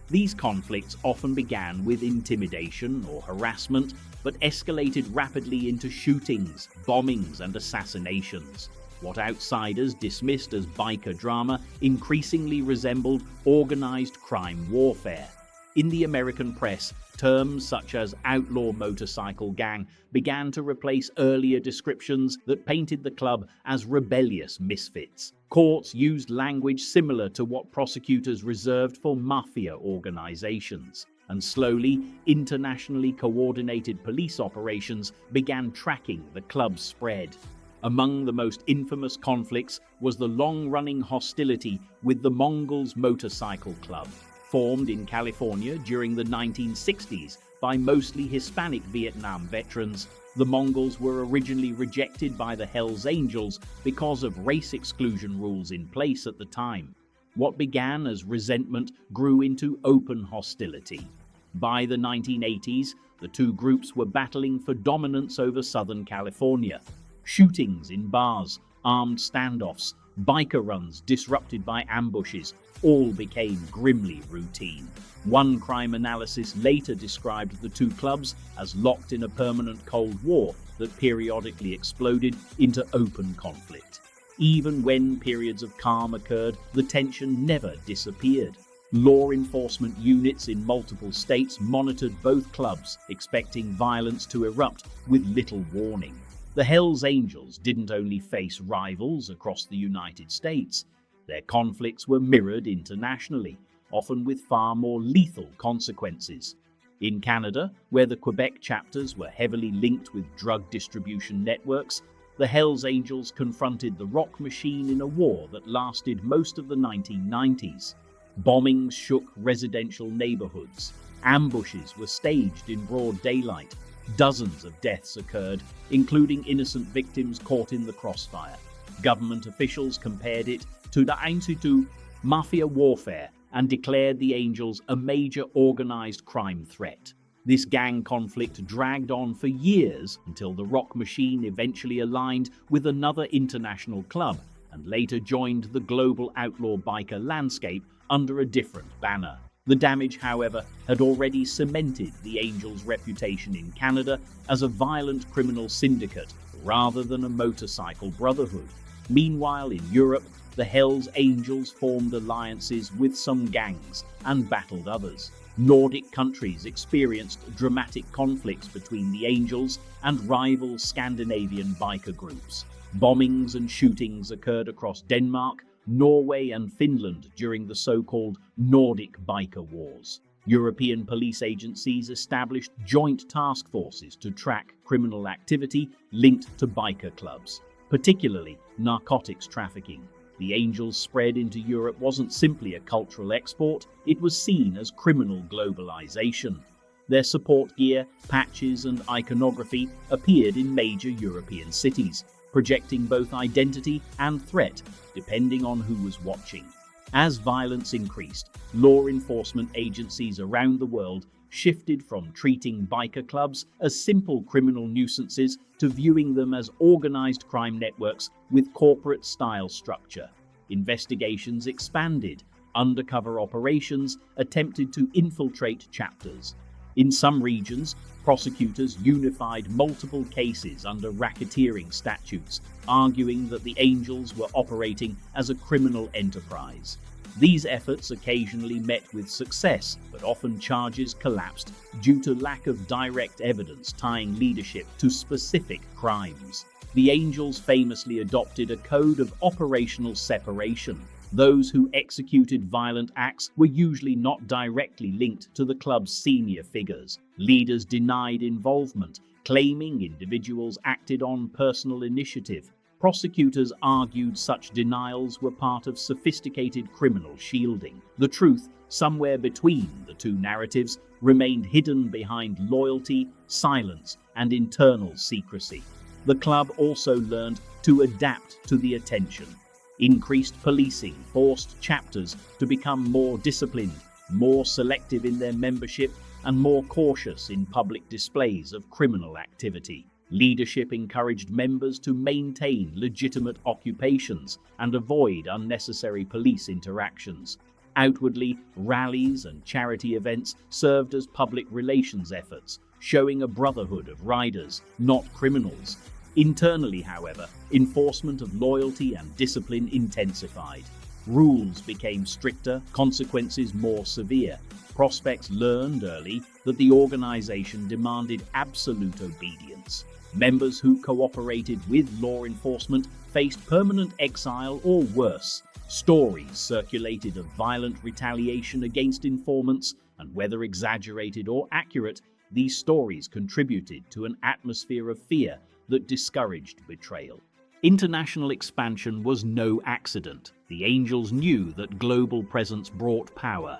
These conflicts often began with intimidation or harassment, but escalated rapidly into shootings, bombings, and assassinations. What outsiders dismissed as biker drama increasingly resembled organized crime warfare. In the American press, terms such as outlaw motorcycle gang began to replace earlier descriptions that painted the club as rebellious misfits. Courts used language similar to what prosecutors reserved for Mafia organizations. And slowly, internationally coordinated police operations began tracking the club's spread. Among the most infamous conflicts was the long-running hostility with the Mongols Motorcycle Club. Formed in California during the 1960s by mostly Hispanic Vietnam veterans, the Mongols were originally rejected by the Hells Angels because of race exclusion rules in place at the time. What began as resentment grew into open hostility. By the 1980s, the two groups were battling for dominance over Southern California. Shootings in bars, armed standoffs, biker runs disrupted by ambushes, all became grimly routine. One crime analysis later described the two clubs as locked in a permanent Cold War that periodically exploded into open conflict. Even when periods of calm occurred, the tension never disappeared. Law enforcement units in multiple states monitored both clubs, expecting violence to erupt with little warning. The Hells Angels didn't only face rivals across the United States. Their conflicts were mirrored internationally, often with far more lethal consequences. In Canada, where the Quebec chapters were heavily linked with drug distribution networks, the Hells Angels confronted the rock machine in a war that lasted most of the 1990s. Bombings shook residential neighborhoods. Ambushes were staged in broad daylight. Dozens of deaths occurred, including innocent victims caught in the crossfire. Government officials compared it to the Einsitu Mafia warfare and declared the Angels a major organized crime threat. This gang conflict dragged on for years until the rock machine eventually aligned with another international club and later joined the global outlaw biker landscape under a different banner. The damage, however, had already cemented the Angels' reputation in Canada as a violent criminal syndicate rather than a motorcycle brotherhood. Meanwhile, in Europe, the Hells Angels formed alliances with some gangs and battled others. Nordic countries experienced dramatic conflicts between the Angels and rival Scandinavian biker groups. Bombings and shootings occurred across Denmark, Norway and Finland during the so-called Nordic biker wars. European police agencies established joint task forces to track criminal activity linked to biker clubs, particularly narcotics trafficking. The Angels' spread into Europe wasn't simply a cultural export, it was seen as criminal globalization. Their support gear, patches and iconography appeared in major European cities, projecting both identity and threat, depending on who was watching. As violence increased, law enforcement agencies around the world shifted from treating biker clubs as simple criminal nuisances to viewing them as organized crime networks with corporate-style structure. Investigations expanded. Undercover operations attempted to infiltrate chapters. In some regions, Prosecutors unified multiple cases under racketeering statutes, arguing that the Angels were operating as a criminal enterprise. These efforts occasionally met with success, but often charges collapsed due to lack of direct evidence tying leadership to specific crimes. The Angels famously adopted a code of operational separation. Those who executed violent acts were usually not directly linked to the club's senior figures. Leaders denied involvement, claiming individuals acted on personal initiative. Prosecutors argued such denials were part of sophisticated criminal shielding. The truth, somewhere between the two narratives, remained hidden behind loyalty, silence, and internal secrecy. The club also learned to adapt to the attention. Increased policing forced chapters to become more disciplined, more selective in their membership, and more cautious in public displays of criminal activity. Leadership encouraged members to maintain legitimate occupations and avoid unnecessary police interactions. Outwardly, rallies and charity events served as public relations efforts, showing a brotherhood of riders, not criminals. Internally, however, enforcement of loyalty and discipline intensified. Rules became stricter, consequences more severe. Prospects learned early that the organization demanded absolute obedience. Members who cooperated with law enforcement faced permanent exile or worse. Stories circulated of violent retaliation against informants, and whether exaggerated or accurate, these stories contributed to an atmosphere of fear that discouraged betrayal. International expansion was no accident. The Angels knew that global presence brought power.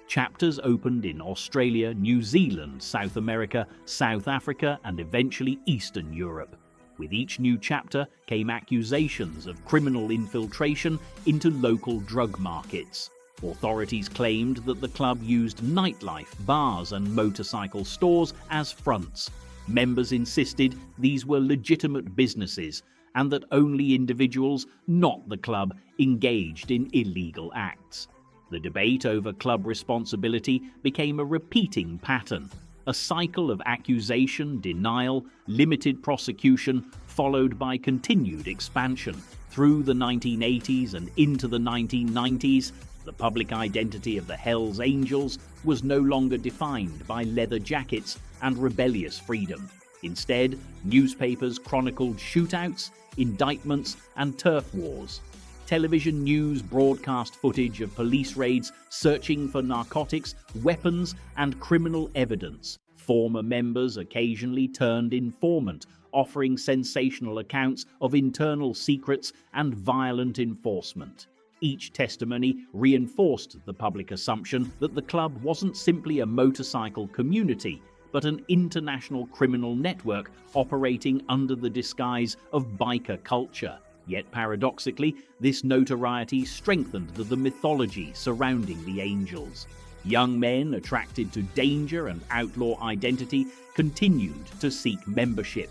Chapters opened in Australia, New Zealand, South America, South Africa, and eventually Eastern Europe. With each new chapter came accusations of criminal infiltration into local drug markets. Authorities claimed that the club used nightlife, bars, and motorcycle stores as fronts. Members insisted these were legitimate businesses and that only individuals, not the club, engaged in illegal acts. The debate over club responsibility became a repeating pattern, a cycle of accusation, denial, limited prosecution, followed by continued expansion. Through the 1980s and into the 1990s, the public identity of the Hells Angels was no longer defined by leather jackets and rebellious freedom. Instead, newspapers chronicled shootouts, indictments, and turf wars. Television news broadcast footage of police raids searching for narcotics, weapons, and criminal evidence. Former members occasionally turned informant, offering sensational accounts of internal secrets and violent enforcement. Each testimony reinforced the public assumption that the club wasn't simply a motorcycle community, but an international criminal network operating under the disguise of biker culture. Yet paradoxically, this notoriety strengthened the mythology surrounding the Angels. Young men attracted to danger and outlaw identity continued to seek membership.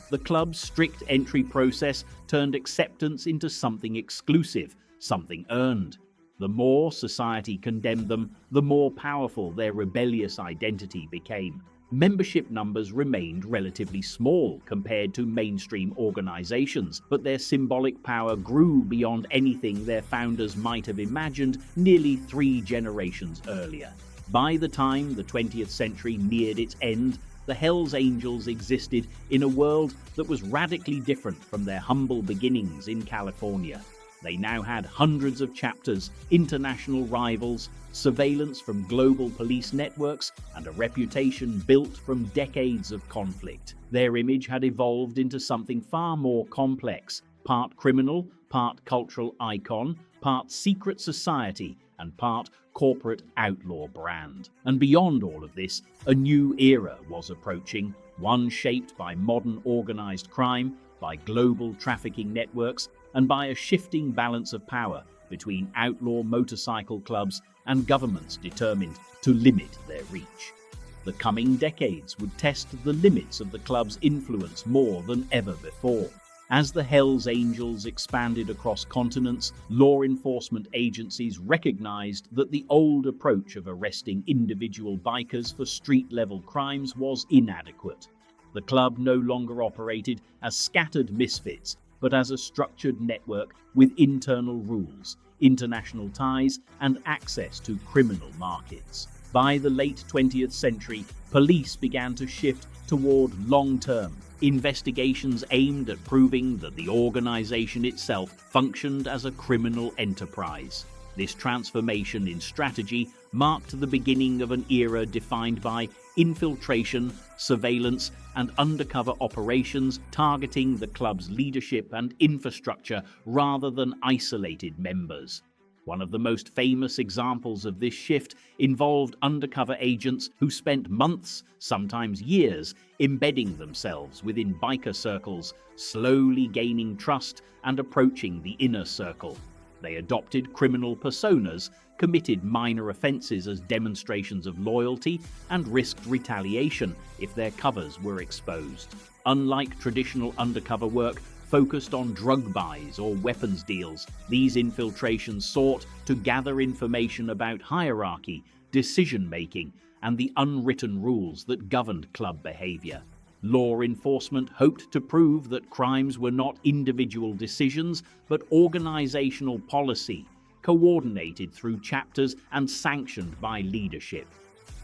The club's strict entry process turned acceptance into something exclusive, something earned. The more society condemned them, the more powerful their rebellious identity became. Membership numbers remained relatively small compared to mainstream organizations, but their symbolic power grew beyond anything their founders might have imagined nearly 3 generations earlier. By the time the 20th century neared its end, the Hells Angels existed in a world that was radically different from their humble beginnings in California. They now had hundreds of chapters, international rivals, surveillance from global police networks, and a reputation built from decades of conflict. Their image had evolved into something far more complex, part criminal, part cultural icon, part secret society, and part corporate outlaw brand. And beyond all of this, a new era was approaching, one shaped by modern organized crime, by global trafficking networks, and by a shifting balance of power between outlaw motorcycle clubs and governments determined to limit their reach. The coming decades would test the limits of the club's influence more than ever before. As the Hells Angels expanded across continents, law enforcement agencies recognized that the old approach of arresting individual bikers for street-level crimes was inadequate. The club no longer operated as scattered misfits, but as a structured network with internal rules, international ties, and access to criminal markets. By the late 20th century, police began to shift toward long-term investigations aimed at proving that the organization itself functioned as a criminal enterprise. This transformation in strategy marked the beginning of an era defined by infiltration, surveillance, and undercover operations targeting the club's leadership and infrastructure rather than isolated members. One of the most famous examples of this shift involved undercover agents who spent months, sometimes years, embedding themselves within biker circles, slowly gaining trust and approaching the inner circle. They adopted criminal personas, committed minor offenses as demonstrations of loyalty, and risked retaliation if their covers were exposed. Unlike traditional undercover work focused on drug buys or weapons deals, these infiltrations sought to gather information about hierarchy, decision-making, and the unwritten rules that governed club behavior. Law enforcement hoped to prove that crimes were not individual decisions, but organizational policy, coordinated through chapters and sanctioned by leadership.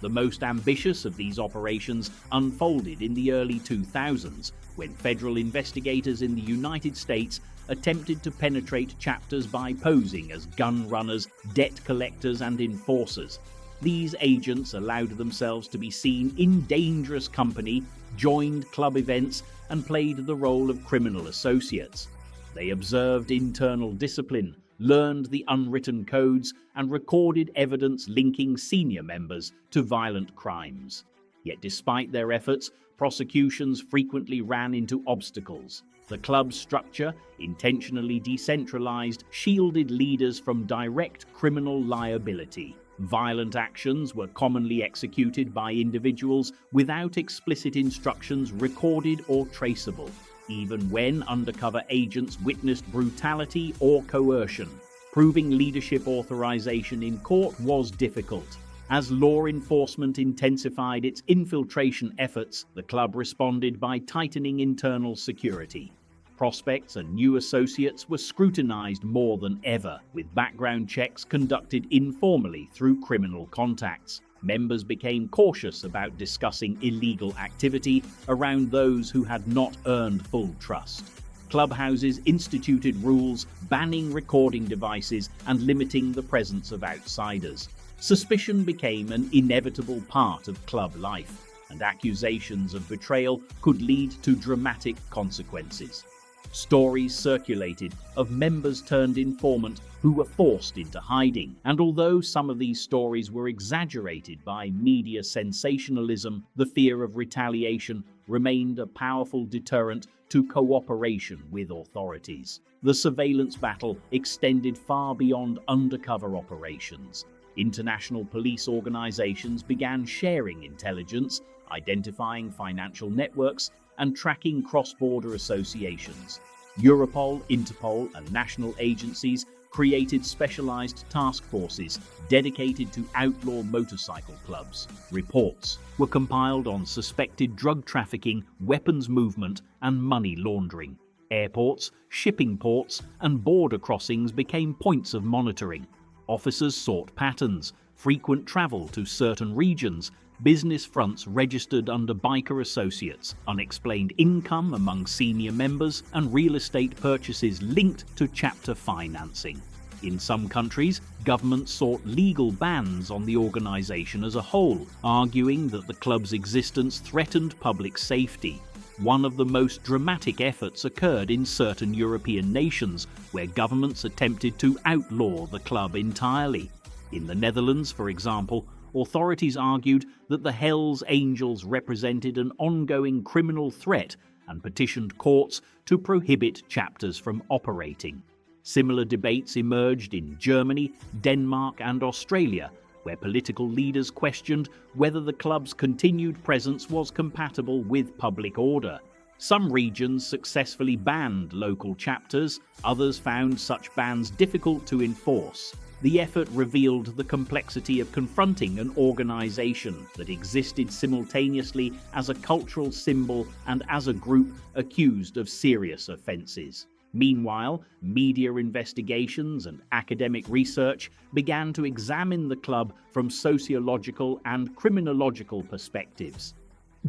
The most ambitious of these operations unfolded in the early 2000s, when federal investigators in the United States attempted to penetrate chapters by posing as gun runners, debt collectors, and enforcers. These agents allowed themselves to be seen in dangerous company, joined club events, and played the role of criminal associates. They observed internal discipline, learned the unwritten codes, and recorded evidence linking senior members to violent crimes. Yet despite their efforts, prosecutions frequently ran into obstacles. The club's structure, intentionally decentralized, shielded leaders from direct criminal liability. Violent actions were commonly executed by individuals without explicit instructions recorded or traceable, even when undercover agents witnessed brutality or coercion. Proving leadership authorization in court was difficult. As law enforcement intensified its infiltration efforts, the club responded by tightening internal security. Prospects and new associates were scrutinized more than ever, with background checks conducted informally through criminal contacts. Members became cautious about discussing illegal activity around those who had not earned full trust. Clubhouses instituted rules banning recording devices and limiting the presence of outsiders. Suspicion became an inevitable part of club life, and accusations of betrayal could lead to dramatic consequences. Stories circulated of members turned informant who were forced into hiding, and although some of these stories were exaggerated by media sensationalism, the fear of retaliation remained a powerful deterrent to cooperation with authorities. The surveillance battle extended far beyond undercover operations. International police organizations began sharing intelligence, identifying financial networks, and tracking cross-border associations. Europol, Interpol, and national agencies created specialized task forces dedicated to outlaw motorcycle clubs. Reports were compiled on suspected drug trafficking, weapons movement, and money laundering. Airports, shipping ports, and border crossings became points of monitoring. Officers sought patterns, frequent travel to certain regions, business fronts registered under biker associates, unexplained income among senior members, and real estate purchases linked to chapter financing. In some countries, governments sought legal bans on the organization as a whole, arguing that the club's existence threatened public safety. One of the most dramatic efforts occurred in certain European nations, where governments attempted to outlaw the club entirely. In the Netherlands, for example, authorities argued that the Hells Angels represented an ongoing criminal threat and petitioned courts to prohibit chapters from operating. Similar debates emerged in Germany, Denmark, and Australia, where political leaders questioned whether the club's continued presence was compatible with public order. Some regions successfully banned local chapters, others found such bans difficult to enforce. The effort revealed the complexity of confronting an organization that existed simultaneously as a cultural symbol and as a group accused of serious offenses. Meanwhile, media investigations and academic research began to examine the club from sociological and criminological perspectives.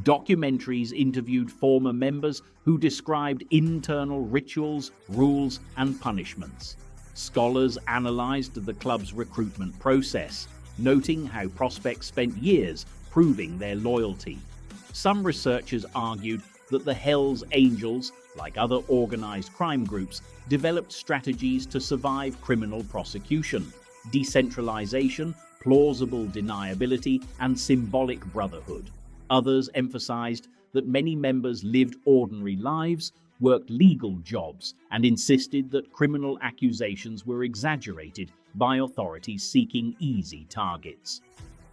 Documentaries interviewed former members who described internal rituals, rules, and punishments. Scholars analyzed the club's recruitment process, noting how prospects spent years proving their loyalty. Some researchers argued that the Hells Angels, like other organized crime groups, developed strategies to survive criminal prosecution, decentralization, plausible deniability, and symbolic brotherhood. Others emphasized that many members lived ordinary lives, worked legal jobs, and insisted that criminal accusations were exaggerated by authorities seeking easy targets.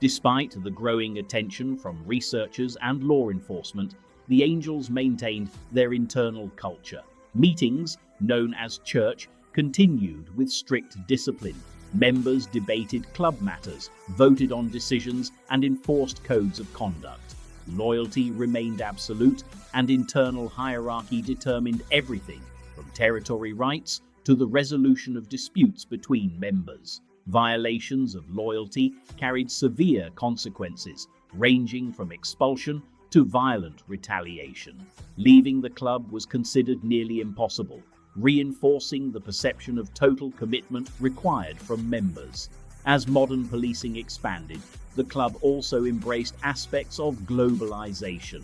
Despite the growing attention from researchers and law enforcement, the Angels maintained their internal culture. Meetings, known as church, continued with strict discipline. Members debated club matters, voted on decisions, and enforced codes of conduct. Loyalty remained absolute, and internal hierarchy determined everything from territory rights to the resolution of disputes between members. Violations of loyalty carried severe consequences, ranging from expulsion to violent retaliation. Leaving the club was considered nearly impossible, reinforcing the perception of total commitment required from members. As modern policing expanded, the club also embraced aspects of globalization.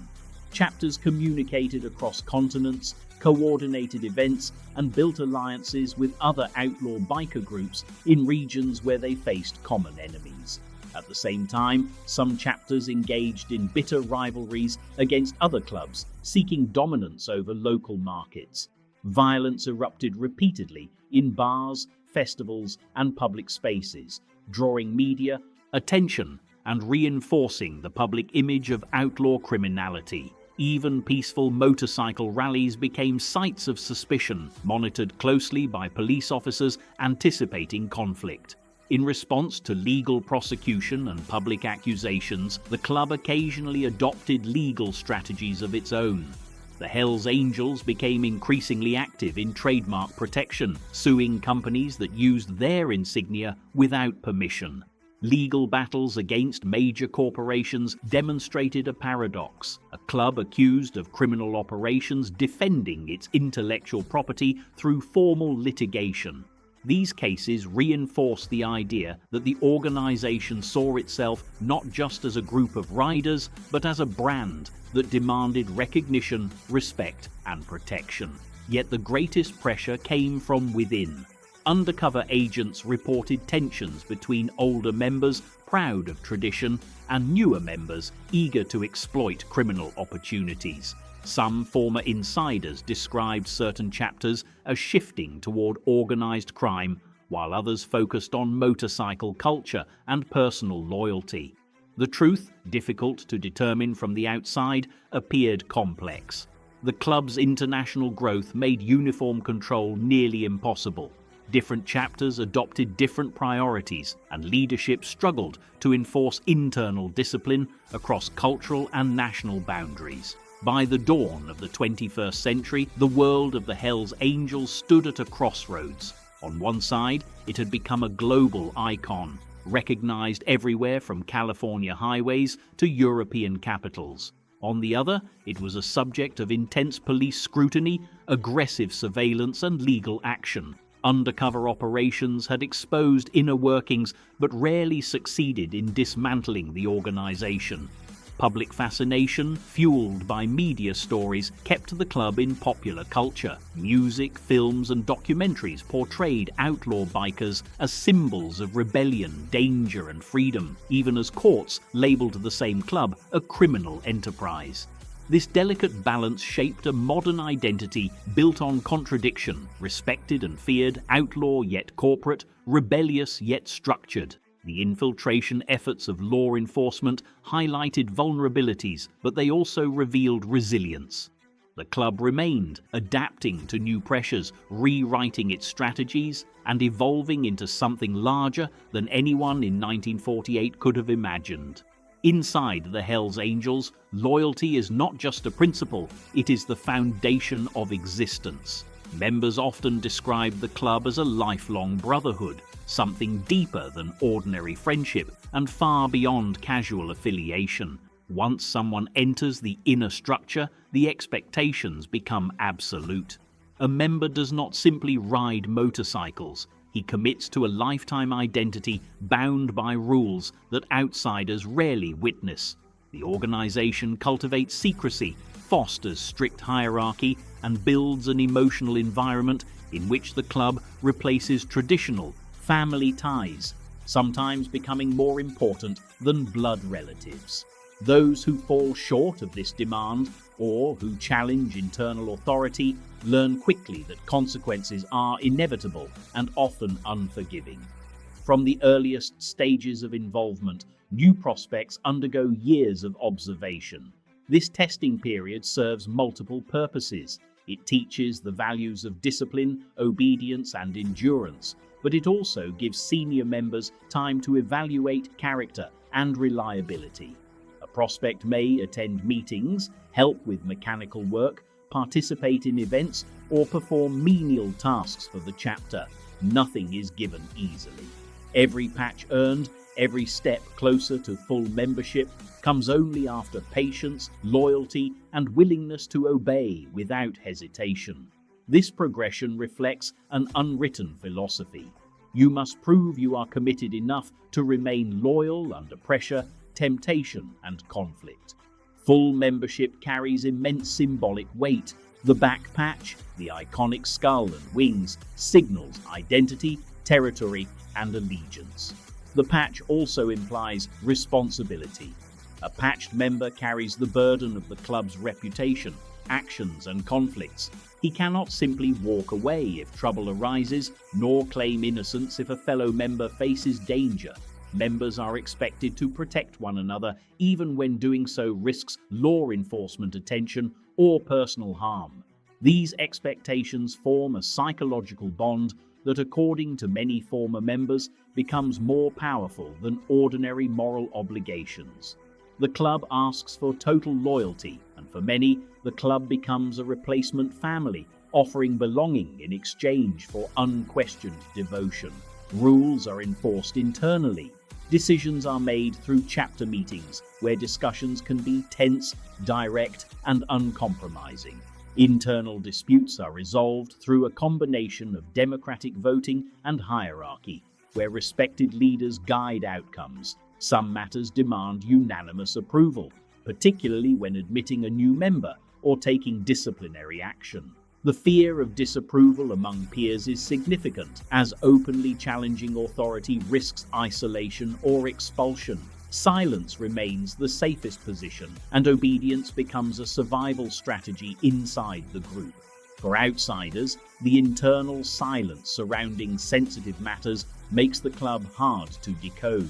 Chapters communicated across continents, coordinated events, and built alliances with other outlaw biker groups in regions where they faced common enemies. At the same time, some chapters engaged in bitter rivalries against other clubs, seeking dominance over local markets. Violence erupted repeatedly in bars, festivals, and public spaces, drawing media attention and reinforcing the public image of outlaw criminality. Even peaceful motorcycle rallies became sites of suspicion, monitored closely by police officers anticipating conflict. In response to legal prosecution and public accusations, the club occasionally adopted legal strategies of its own. The Hells Angels became increasingly active in trademark protection, suing companies that used their insignia without permission. Legal battles against major corporations demonstrated a paradox: a club accused of criminal operations defending its intellectual property through formal litigation. These cases reinforce the idea that the organization saw itself not just as a group of riders, but as a brand that demanded recognition, respect, and protection. Yet the greatest pressure came from within. Undercover agents reported tensions between older members proud of tradition and newer members eager to exploit criminal opportunities. Some former insiders described certain chapters as shifting toward organized crime, while others focused on motorcycle culture and personal loyalty. The truth, difficult to determine from the outside, appeared complex. The club's international growth made uniform control nearly impossible. Different chapters adopted different priorities, and leadership struggled to enforce internal discipline across cultural and national boundaries. By the dawn of the 21st century, the world of the Hells Angels stood at a crossroads. On one side, it had become a global icon, recognized everywhere from California highways to European capitals. On the other, it was a subject of intense police scrutiny, aggressive surveillance, and legal action. Undercover operations had exposed inner workings but rarely succeeded in dismantling the organization. Public fascination, fueled by media stories, kept the club in popular culture. Music, films, and documentaries portrayed outlaw bikers as symbols of rebellion, danger, and freedom, even as courts labeled the same club a criminal enterprise. This delicate balance shaped a modern identity built on contradiction, respected and feared, outlaw yet corporate, rebellious yet structured. The infiltration efforts of law enforcement highlighted vulnerabilities, but they also revealed resilience. The club remained, adapting to new pressures, rewriting its strategies, and evolving into something larger than anyone in 1948 could have imagined. Inside the Hells Angels, loyalty is not just a principle, it is the foundation of existence. Members often describe the club as a lifelong brotherhood, something deeper than ordinary friendship and far beyond casual affiliation. Once someone enters the inner structure, the expectations become absolute. A member does not simply ride motorcycles. He commits to a lifetime identity bound by rules that outsiders rarely witness. The organization cultivates secrecy, fosters strict hierarchy, and builds an emotional environment in which the club replaces traditional family ties, sometimes becoming more important than blood relatives. Those who fall short of this demand, or who challenge internal authority, learn quickly that consequences are inevitable and often unforgiving. From the earliest stages of involvement, new prospects undergo years of observation. This testing period serves multiple purposes. It teaches the values of discipline, obedience, and endurance, but it also gives senior members time to evaluate character and reliability. A prospect may attend meetings, help with mechanical work, participate in events, or perform menial tasks for the chapter. Nothing is given easily. Every patch earned, every step closer to full membership, comes only after patience, loyalty, and willingness to obey without hesitation. This progression reflects an unwritten philosophy. You must prove you are committed enough to remain loyal under pressure, temptation, and conflict. Full membership carries immense symbolic weight. The back patch, the iconic skull and wings, signals identity, territory, and allegiance. The patch also implies responsibility. A patched member carries the burden of the club's reputation, actions, and conflicts. He cannot simply walk away if trouble arises, nor claim innocence if a fellow member faces danger. Members are expected to protect one another, even when doing so risks law enforcement attention or personal harm. These expectations form a psychological bond that, according to many former members, becomes more powerful than ordinary moral obligations. The club asks for total loyalty, and for many, the club becomes a replacement family, offering belonging in exchange for unquestioned devotion. Rules are enforced internally. Decisions are made through chapter meetings, where discussions can be tense, direct, and uncompromising. Internal disputes are resolved through a combination of democratic voting and hierarchy, where respected leaders guide outcomes. Some matters demand unanimous approval, particularly when admitting a new member or taking disciplinary action. The fear of disapproval among peers is significant, as openly challenging authority risks isolation or expulsion. Silence remains the safest position, and obedience becomes a survival strategy inside the group. For outsiders, the internal silence surrounding sensitive matters makes the club hard to decode.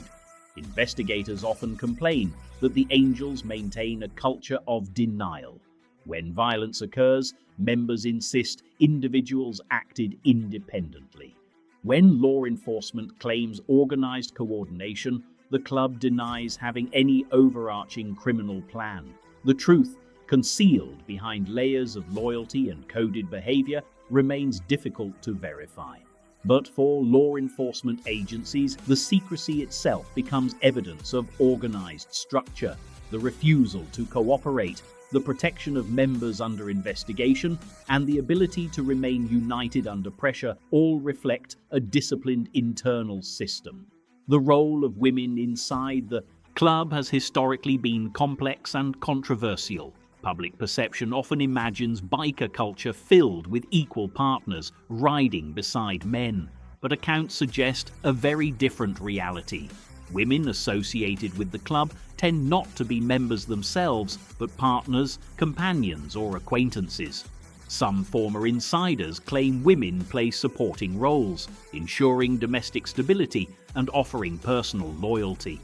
Investigators often complain that the Angels maintain a culture of denial. When violence occurs, members insist individuals acted independently. When law enforcement claims organized coordination, the club denies having any overarching criminal plan. The truth, concealed behind layers of loyalty and coded behavior, remains difficult to verify. But for law enforcement agencies, the secrecy itself becomes evidence of organized structure. The refusal to cooperate, the protection of members under investigation, and the ability to remain united under pressure all reflect a disciplined internal system. The role of women inside the club has historically been complex and controversial. Public perception often imagines biker culture filled with equal partners riding beside men, but accounts suggest a very different reality. Women associated with the club tend not to be members themselves, but partners, companions, or acquaintances. Some former insiders claim women play supporting roles, ensuring domestic stability and offering personal loyalty.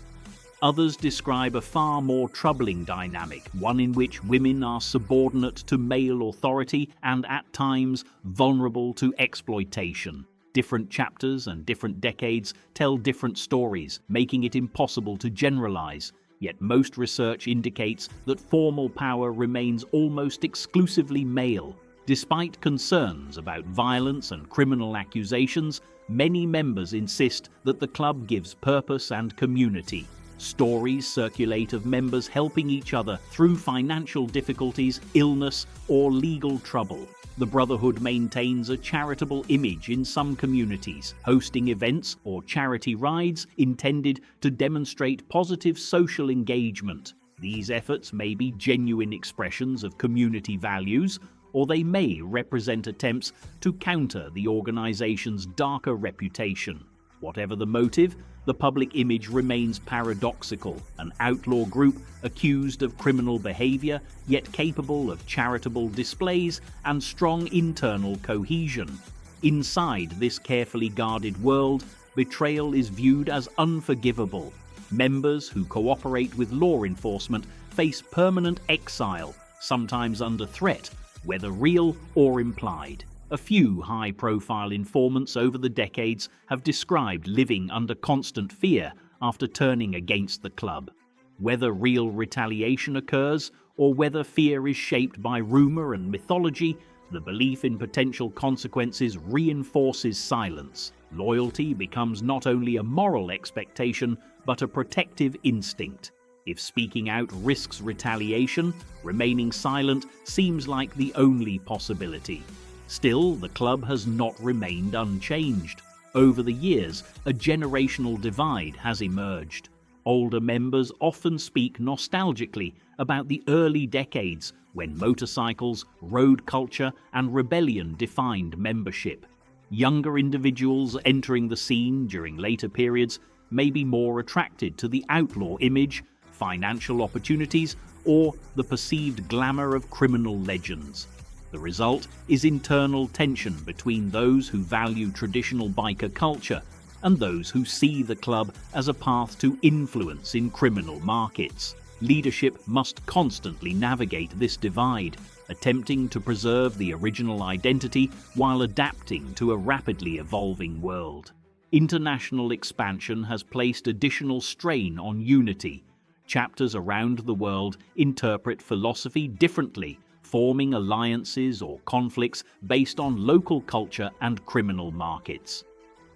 Others describe a far more troubling dynamic, one in which women are subordinate to male authority and at times vulnerable to exploitation. Different chapters and different decades tell different stories, making it impossible to generalize. Yet most research indicates that formal power remains almost exclusively male. Despite concerns about violence and criminal accusations, many members insist that the club gives purpose and community. Stories circulate of members helping each other through financial difficulties, illness, or legal trouble. The Brotherhood maintains a charitable image in some communities, hosting events or charity rides intended to demonstrate positive social engagement. These efforts may be genuine expressions of community values, or they may represent attempts to counter the organization's darker reputation. Whatever the motive, the public image remains paradoxical, an outlaw group accused of criminal behavior, yet capable of charitable displays and strong internal cohesion. Inside this carefully guarded world, betrayal is viewed as unforgivable. Members who cooperate with law enforcement face permanent exile, sometimes under threat, whether real or implied. A few high-profile informants over the decades have described living under constant fear after turning against the club. Whether real retaliation occurs or whether fear is shaped by rumor and mythology, the belief in potential consequences reinforces silence. Loyalty becomes not only a moral expectation, but a protective instinct. If speaking out risks retaliation, remaining silent seems like the only possibility. Still, the club has not remained unchanged. Over the years, a generational divide has emerged. Older members often speak nostalgically about the early decades when motorcycles, road culture, and rebellion defined membership. Younger individuals entering the scene during later periods may be more attracted to the outlaw image, financial opportunities, or the perceived glamour of criminal legends. The result is internal tension between those who value traditional biker culture and those who see the club as a path to influence in criminal markets. Leadership must constantly navigate this divide, attempting to preserve the original identity while adapting to a rapidly evolving world. International expansion has placed additional strain on unity. Chapters around the world interpret philosophy differently, forming alliances or conflicts based on local culture and criminal markets.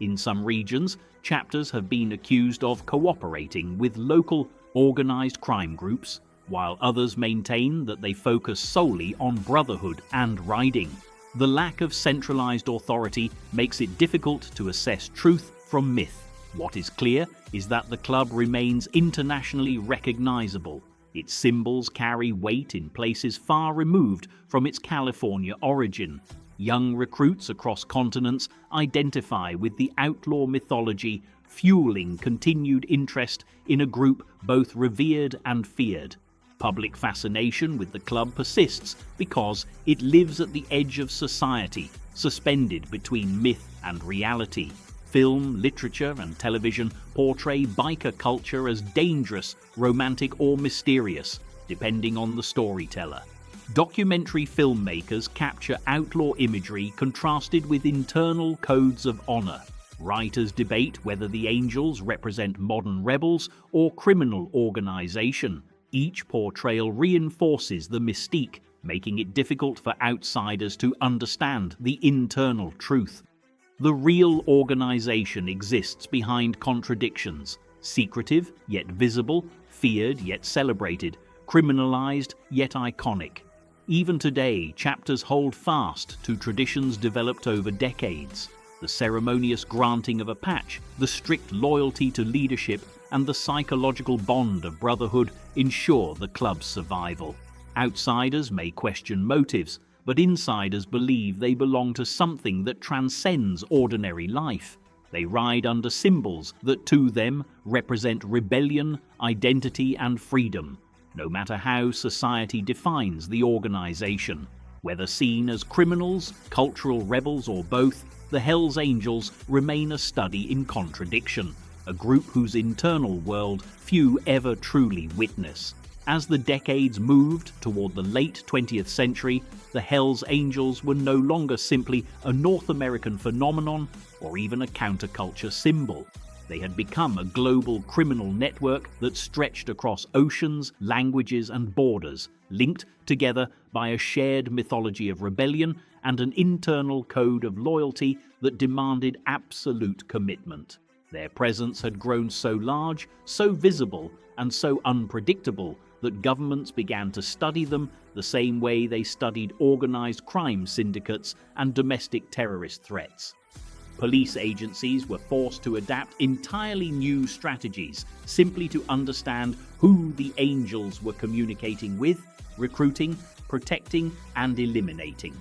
In some regions, chapters have been accused of cooperating with local organized crime groups, while others maintain that they focus solely on brotherhood and riding. The lack of centralized authority makes it difficult to assess truth from myth. What is clear is that the club remains internationally recognizable. Its symbols carry weight in places far removed from its California origin. Young recruits across continents identify with the outlaw mythology, fueling continued interest in a group both revered and feared. Public fascination with the club persists because it lives at the edge of society, suspended between myth and reality. Film, literature, and television portray biker culture as dangerous, romantic, or mysterious, depending on the storyteller. Documentary filmmakers capture outlaw imagery contrasted with internal codes of honor. Writers debate whether the angels represent modern rebels or criminal organization. Each portrayal reinforces the mystique, making it difficult for outsiders to understand the internal truth. The real organization exists behind contradictions, secretive yet visible, feared yet celebrated, criminalized yet iconic. Even today, chapters hold fast to traditions developed over decades. The ceremonious granting of a patch, the strict loyalty to leadership, and the psychological bond of brotherhood ensure the club's survival. Outsiders may question motives, but insiders believe they belong to something that transcends ordinary life. They ride under symbols that to them represent rebellion, identity, and freedom, no matter how society defines the organization. Whether seen as criminals, cultural rebels, or both, the Hells Angels remain a study in contradiction, a group whose internal world few ever truly witness. As the decades moved toward the late 20th century, the Hells Angels were no longer simply a North American phenomenon or even a counterculture symbol. They had become a global criminal network that stretched across oceans, languages, and borders, linked together by a shared mythology of rebellion and an internal code of loyalty that demanded absolute commitment. Their presence had grown so large, so visible, and so unpredictable that governments began to study them the same way they studied organized crime syndicates and domestic terrorist threats. Police agencies were forced to adapt entirely new strategies simply to understand who the Angels were communicating with, recruiting, protecting, and eliminating.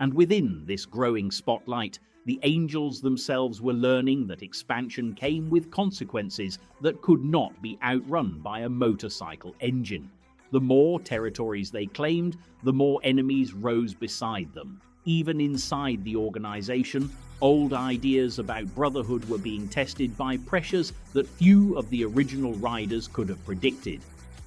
And within this growing spotlight, the Angels themselves were learning that expansion came with consequences that could not be outrun by a motorcycle engine. The more territories they claimed, the more enemies rose beside them. Even inside the organization, old ideas about brotherhood were being tested by pressures that few of the original riders could have predicted.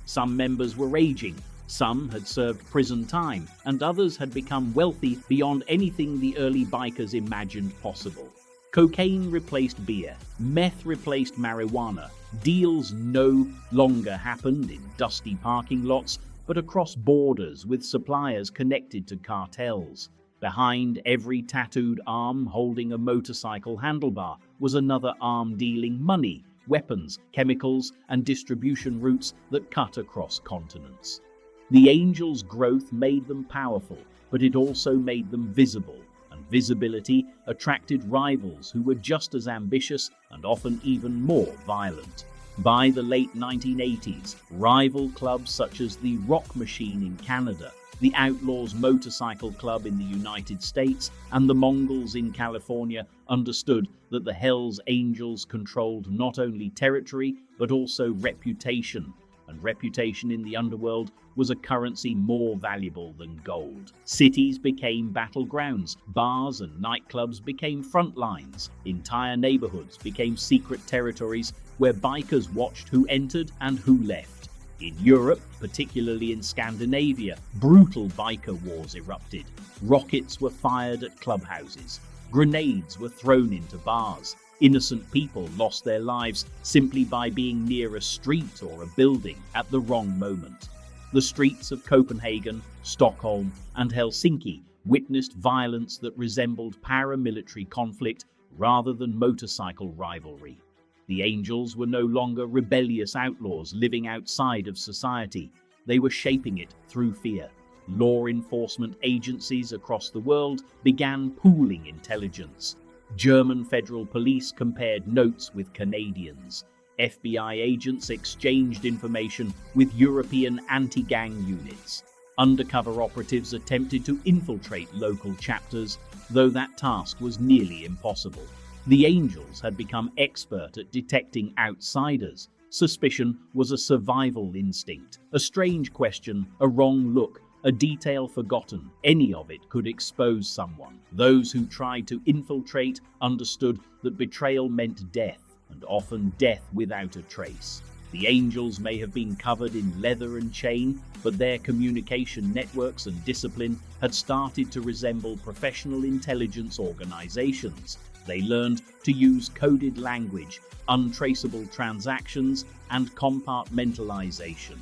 Some members were aging, some had served prison time, and others had become wealthy beyond anything the early bikers imagined possible. Cocaine replaced beer, meth replaced marijuana. Deals no longer happened in dusty parking lots, but across borders with suppliers connected to cartels. Behind every tattooed arm holding a motorcycle handlebar was another arm dealing money, weapons, chemicals, and distribution routes that cut across continents. The Angels' growth made them powerful, but it also made them visible, and visibility attracted rivals who were just as ambitious and often even more violent. By the late 1980s, rival clubs such as the Rock Machine in Canada, the Outlaws Motorcycle Club in the United States, and the Mongols in California understood that the Hells Angels controlled not only territory but also reputation, and reputation in the underworld was a currency more valuable than gold. Cities became battlegrounds, bars and nightclubs became front lines, entire neighborhoods became secret territories where bikers watched who entered and who left. In Europe, particularly in Scandinavia, brutal biker wars erupted. Rockets were fired at clubhouses. Grenades were thrown into bars. Innocent people lost their lives simply by being near a street or a building at the wrong moment. The streets of Copenhagen, Stockholm, and Helsinki witnessed violence that resembled paramilitary conflict rather than motorcycle rivalry. The Angels were no longer rebellious outlaws living outside of society. They were shaping it through fear. Law enforcement agencies across the world began pooling intelligence. German federal police compared notes with Canadians. FBI agents exchanged information with European anti-gang units. Undercover operatives attempted to infiltrate local chapters, though that task was nearly impossible. The Angels had become expert at detecting outsiders. Suspicion was a survival instinct. A strange question, a wrong look, a detail forgotten, any of it could expose someone. Those who tried to infiltrate understood that betrayal meant death, and often death without a trace. The Angels may have been covered in leather and chain, but their communication networks and discipline had started to resemble professional intelligence organizations. They learned to use coded language, untraceable transactions, and compartmentalization.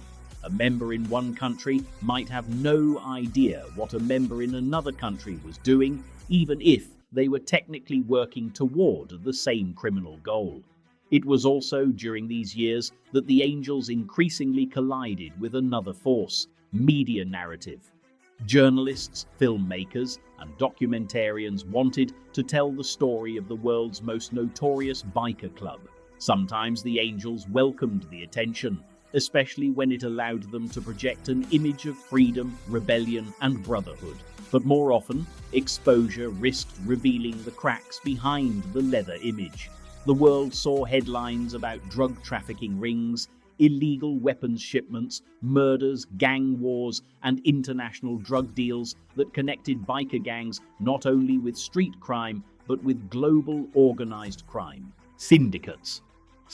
A member in one country might have no idea what a member in another country was doing, even if they were technically working toward the same criminal goal. It was also during these years that the Angels increasingly collided with another force, media narrative. Journalists, filmmakers, and documentarians wanted to tell the story of the world's most notorious biker club. Sometimes the Angels welcomed the attention, especially when it allowed them to project an image of freedom, rebellion, and brotherhood. But more often, exposure risked revealing the cracks behind the leather image. The world saw headlines about drug trafficking rings, illegal weapons shipments, murders, gang wars, and international drug deals that connected biker gangs not only with street crime, but with global organized crime. Syndicates.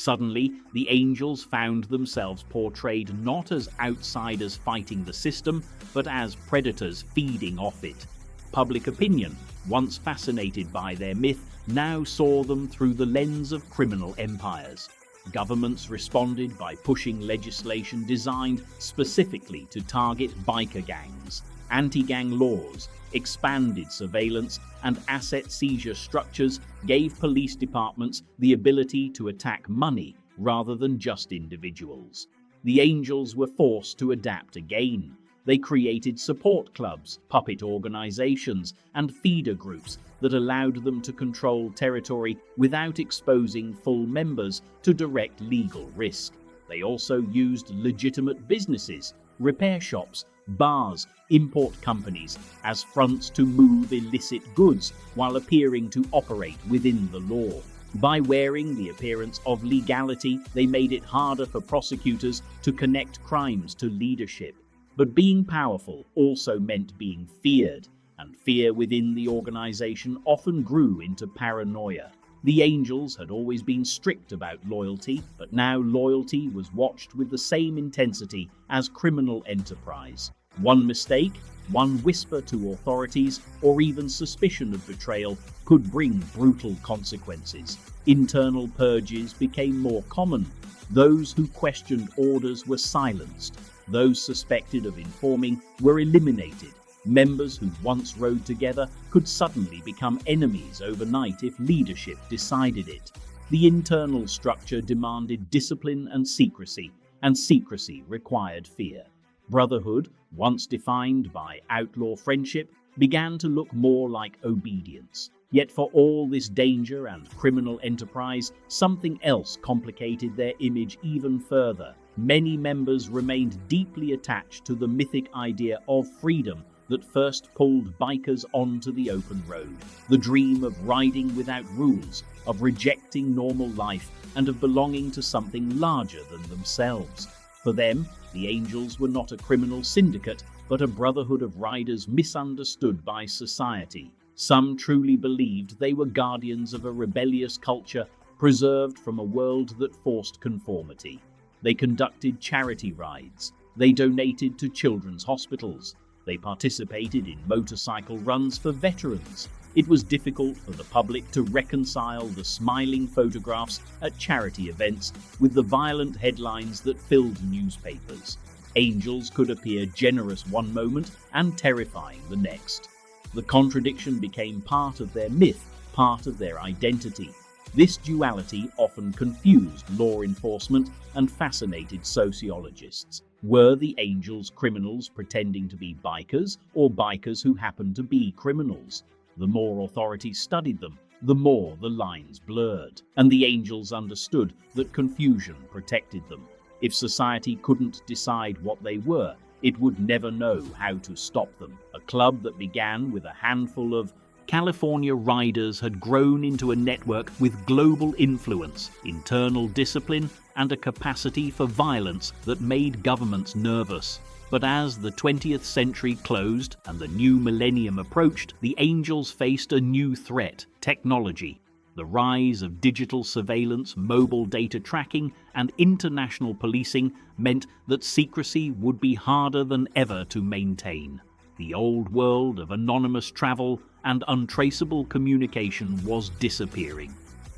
Suddenly, the Angels found themselves portrayed not as outsiders fighting the system, but as predators feeding off it. Public opinion, once fascinated by their myth, now saw them through the lens of criminal empires. Governments responded by pushing legislation designed specifically to target biker gangs. Anti-gang laws, expanded surveillance, and asset seizure structures gave police departments the ability to attack money rather than just individuals. The Angels were forced to adapt again. They created support clubs, puppet organizations, and feeder groups that allowed them to control territory without exposing full members to direct legal risk. They also used legitimate businesses, repair shops, bars, import companies as fronts to move illicit goods while appearing to operate within the law. By wearing the appearance of legality, they made it harder for prosecutors to connect crimes to leadership. But being powerful also meant being feared, and fear within the organization often grew into paranoia. The Angels had always been strict about loyalty, but now loyalty was watched with the same intensity as criminal enterprise. One mistake, one whisper to authorities, or even suspicion of betrayal could bring brutal consequences. Internal purges became more common. Those who questioned orders were silenced. Those suspected of informing were eliminated. Members who once rode together could suddenly become enemies overnight if leadership decided it. The internal structure demanded discipline and secrecy required fear. Brotherhood, once defined by outlaw friendship, began to look more like obedience. Yet for all this danger and criminal enterprise, something else complicated their image even further. Many members remained deeply attached to the mythic idea of freedom that first pulled bikers onto the open road. The dream of riding without rules, of rejecting normal life, and of belonging to something larger than themselves. For them, the Angels were not a criminal syndicate, but a brotherhood of riders misunderstood by society. Some truly believed they were guardians of a rebellious culture preserved from a world that forced conformity. They conducted charity rides. They donated to children's hospitals. They participated in motorcycle runs for veterans. It was difficult for the public to reconcile the smiling photographs at charity events with the violent headlines that filled newspapers. Angels could appear generous one moment and terrifying the next. The contradiction became part of their myth, part of their identity. This duality often confused law enforcement and fascinated sociologists. Were the Angels criminals pretending to be bikers, or bikers who happened to be criminals? The more authorities studied them, the more the lines blurred, and the Angels understood that confusion protected them. If society couldn't decide what they were, it would never know how to stop them. A club that began with a handful of California riders had grown into a network with global influence, internal discipline, and a capacity for violence that made governments nervous. But as the 20th century closed and the new millennium approached, the Angels faced a new threat: technology. The rise of digital surveillance, mobile data tracking, and international policing meant that secrecy would be harder than ever to maintain. The old world of anonymous travel and untraceable communication was disappearing.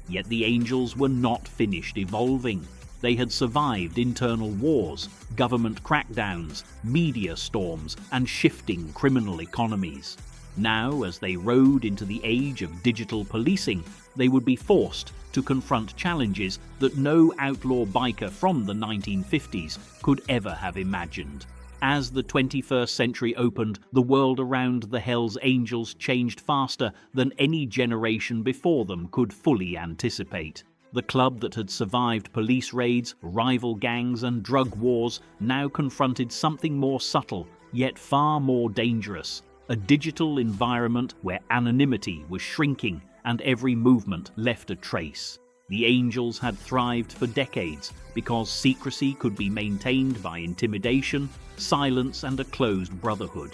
Yet the Angels were not finished evolving. They had survived internal wars, government crackdowns, media storms, and shifting criminal economies. Now, as they rode into the age of digital policing, they would be forced to confront challenges that no outlaw biker from the 1950s could ever have imagined. As the 21st century opened, the world around the Hells Angels changed faster than any generation before them could fully anticipate. The club that had survived police raids, rival gangs, and drug wars now confronted something more subtle, yet far more dangerous: a digital environment where anonymity was shrinking and every movement left a trace. The Angels had thrived for decades because secrecy could be maintained by intimidation, silence, and a closed brotherhood.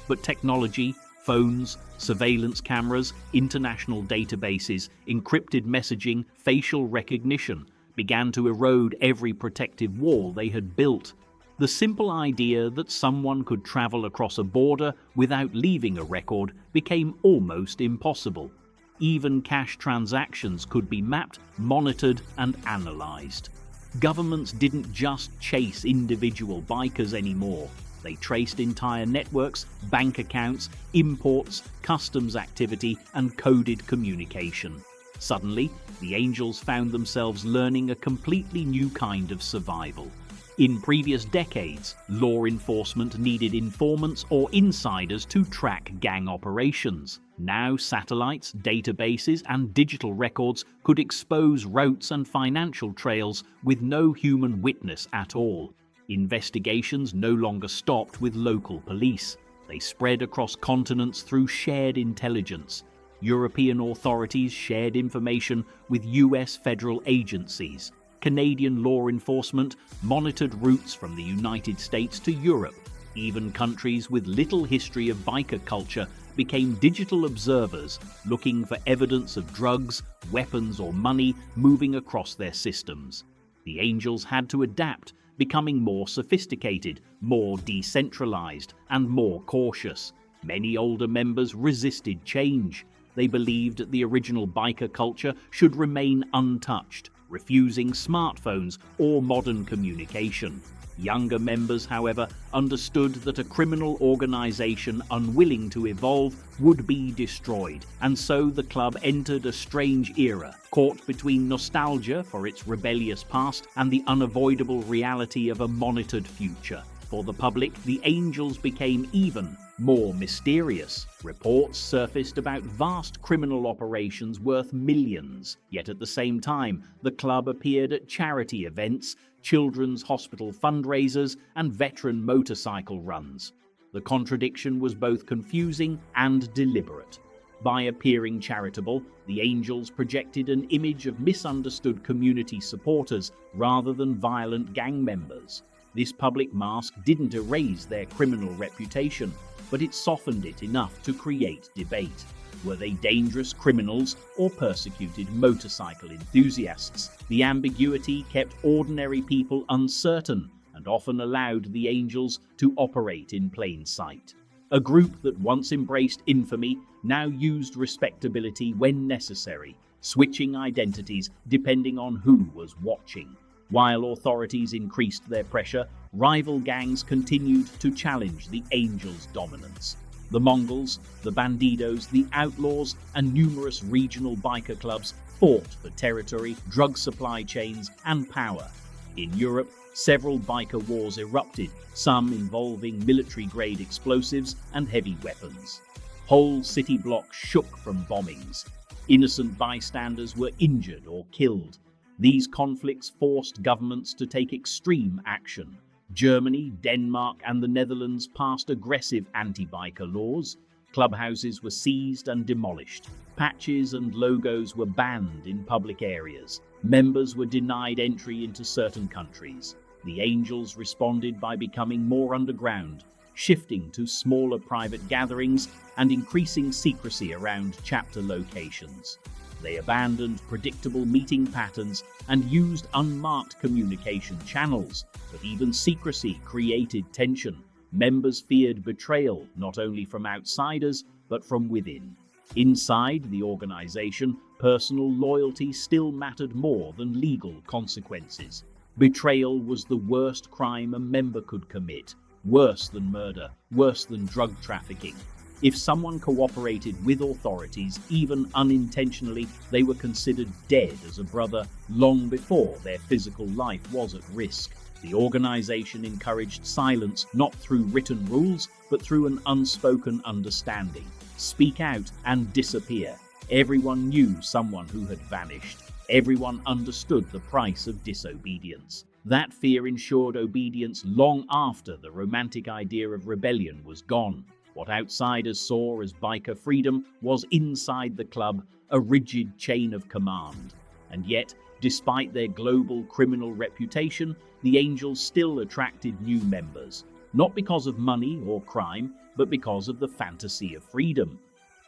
But technology, phones, surveillance cameras, international databases, encrypted messaging, facial recognition began to erode every protective wall they had built. The simple idea that someone could travel across a border without leaving a record became almost impossible. Even cash transactions could be mapped, monitored, and analyzed. Governments didn't just chase individual bikers anymore. They traced entire networks, bank accounts, imports, customs activity, and coded communication. Suddenly, the Angels found themselves learning a completely new kind of survival. In previous decades, law enforcement needed informants or insiders to track gang operations. Now, satellites, databases, and digital records could expose routes and financial trails with no human witness at all. Investigations no longer stopped with local police. They spread across continents through shared intelligence. European authorities shared information with US federal agencies. Canadian law enforcement monitored routes from the United States to Europe. Even countries with little history of biker culture became digital observers, looking for evidence of drugs, weapons, or money moving across their systems. The Angels had to adapt, becoming more sophisticated, more decentralized, and more cautious. Many older members resisted change. They believed the original biker culture should remain untouched, refusing smartphones or modern communication. Younger members, however, understood that a criminal organization unwilling to evolve would be destroyed, and so the club entered a strange era, caught between nostalgia for its rebellious past and the unavoidable reality of a monitored future. For the public, the Angels became even more mysterious. Reports surfaced about vast criminal operations worth millions, yet at the same time, the club appeared at charity events, children's hospital fundraisers, and veteran motorcycle runs. The contradiction was both confusing and deliberate. By appearing charitable, the Angels projected an image of misunderstood community supporters rather than violent gang members. This public mask didn't erase their criminal reputation, but it softened it enough to create debate. Were they dangerous criminals or persecuted motorcycle enthusiasts? The ambiguity kept ordinary people uncertain and often allowed the Angels to operate in plain sight. A group that once embraced infamy now used respectability when necessary, switching identities depending on who was watching. While authorities increased their pressure, rival gangs continued to challenge the Angels' dominance. The Mongols, the Bandidos, the Outlaws, and numerous regional biker clubs fought for territory, drug supply chains, and power. In Europe, several biker wars erupted, some involving military-grade explosives and heavy weapons. Whole city blocks shook from bombings. Innocent bystanders were injured or killed. These conflicts forced governments to take extreme action. Germany, Denmark, and the Netherlands passed aggressive anti-biker laws. Clubhouses were seized and demolished. Patches and logos were banned in public areas. Members were denied entry into certain countries. The Angels responded by becoming more underground, shifting to smaller private gatherings and increasing secrecy around chapter locations. They abandoned predictable meeting patterns and used unmarked communication channels, but even secrecy created tension. Members feared betrayal, not only from outsiders, but from within. Inside the organization, personal loyalty still mattered more than legal consequences. Betrayal was the worst crime a member could commit, worse than murder, worse than drug trafficking. If someone cooperated with authorities, even unintentionally, they were considered dead as a brother long before their physical life was at risk. The organization encouraged silence not through written rules, but through an unspoken understanding. Speak out and disappear. Everyone knew someone who had vanished. Everyone understood the price of disobedience. That fear ensured obedience long after the romantic idea of rebellion was gone. What outsiders saw as biker freedom was inside the club a rigid chain of command. And yet, despite their global criminal reputation, the Angels still attracted new members, not because of money or crime, but because of the fantasy of freedom.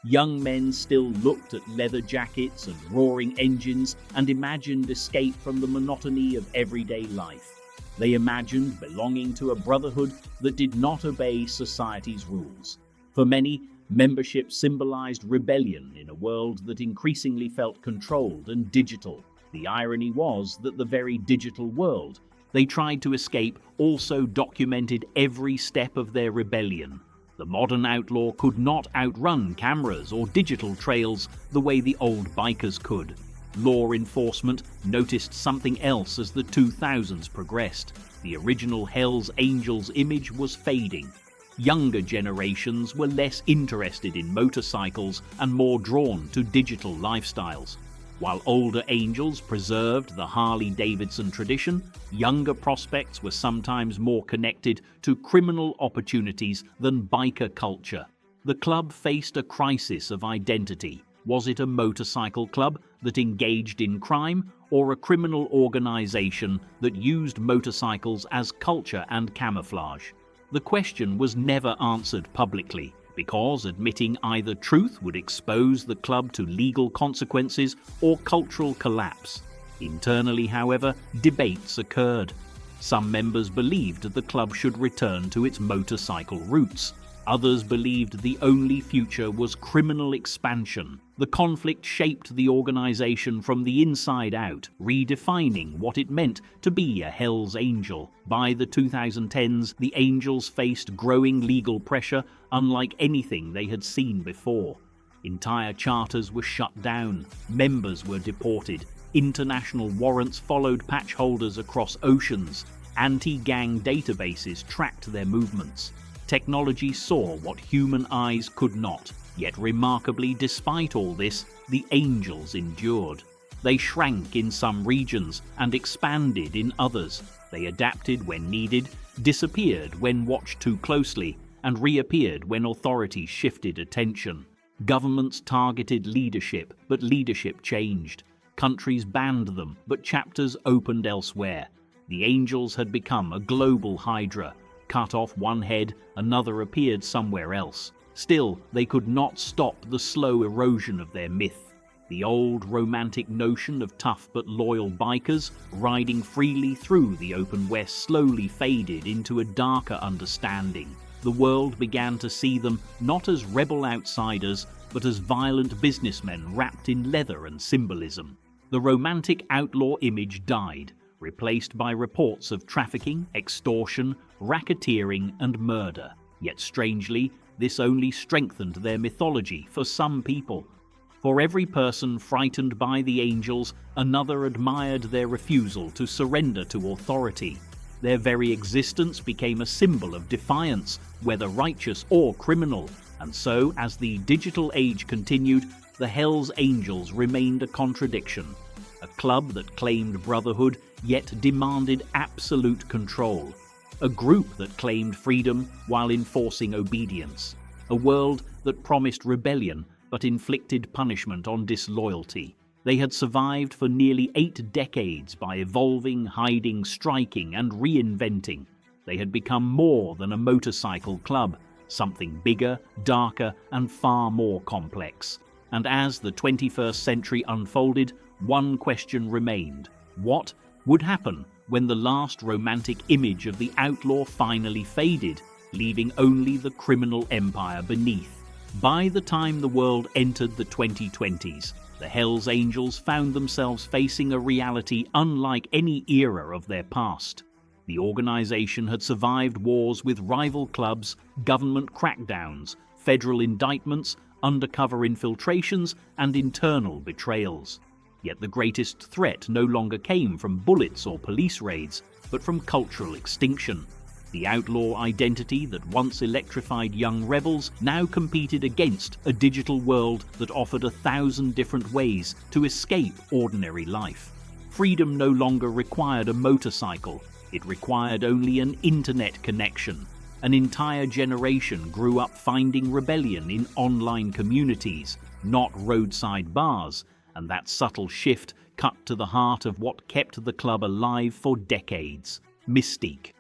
Young men still looked at leather jackets and roaring engines and imagined escape from the monotony of everyday life. They imagined belonging to a brotherhood that did not obey society's rules. For many, membership symbolized rebellion in a world that increasingly felt controlled and digital. The irony was that the very digital world they tried to escape also documented every step of their rebellion. The modern outlaw could not outrun cameras or digital trails the way the old bikers could. Law enforcement noticed something else as the 2000s progressed. The original Hell's Angels image was fading. Younger generations were less interested in motorcycles and more drawn to digital lifestyles. While older angels preserved the Harley-Davidson tradition, younger prospects were sometimes more connected to criminal opportunities than biker culture. The club faced a crisis of identity. Was it a motorcycle club that engaged in crime, or a criminal organization that used motorcycles as culture and camouflage? The question was never answered publicly, because admitting either truth would expose the club to legal consequences or cultural collapse. Internally, however, debates occurred. Some members believed the club should return to its motorcycle roots. Others believed the only future was criminal expansion. The conflict shaped the organization from the inside out, redefining what it meant to be a Hell's Angel. By the 2010s, the Angels faced growing legal pressure unlike anything they had seen before. Entire charters were shut down, members were deported, international warrants followed patch holders across oceans, anti-gang databases tracked their movements. Technology saw what human eyes could not. Yet remarkably, despite all this, the Angels endured. They shrank in some regions and expanded in others. They adapted when needed, disappeared when watched too closely, and reappeared when authorities shifted attention. Governments targeted leadership, but leadership changed. Countries banned them, but chapters opened elsewhere. The Angels had become a global hydra. Cut off one head, another appeared somewhere else. Still, they could not stop the slow erosion of their myth. The old romantic notion of tough but loyal bikers riding freely through the open West slowly faded into a darker understanding. The world began to see them not as rebel outsiders, but as violent businessmen wrapped in leather and symbolism. The romantic outlaw image died, replaced by reports of trafficking, extortion, racketeering, and murder. Yet strangely, this only strengthened their mythology for some people. For every person frightened by the Angels, another admired their refusal to surrender to authority. Their very existence became a symbol of defiance, whether righteous or criminal. And so, as the digital age continued, the Hell's Angels remained a contradiction. A club that claimed brotherhood, yet demanded absolute control. A group that claimed freedom while enforcing obedience. A world that promised rebellion but inflicted punishment on disloyalty. They had survived for nearly 8 decades by evolving, hiding, striking, and reinventing. They had become more than a motorcycle club, something bigger, darker, and far more complex. And as the 21st century unfolded, one question remained. What would happen when the last romantic image of the outlaw finally faded, leaving only the criminal empire beneath? By the time the world entered the 2020s, the Hells Angels found themselves facing a reality unlike any era of their past. The organization had survived wars with rival clubs, government crackdowns, federal indictments, undercover infiltrations, and internal betrayals. Yet the greatest threat no longer came from bullets or police raids, but from cultural extinction. The outlaw identity that once electrified young rebels now competed against a digital world that offered 1,000 different ways to escape ordinary life. Freedom no longer required a motorcycle, it required only an internet connection. An entire generation grew up finding rebellion in online communities, not roadside bars, and that subtle shift cut to the heart of what kept the club alive for decades: mystique.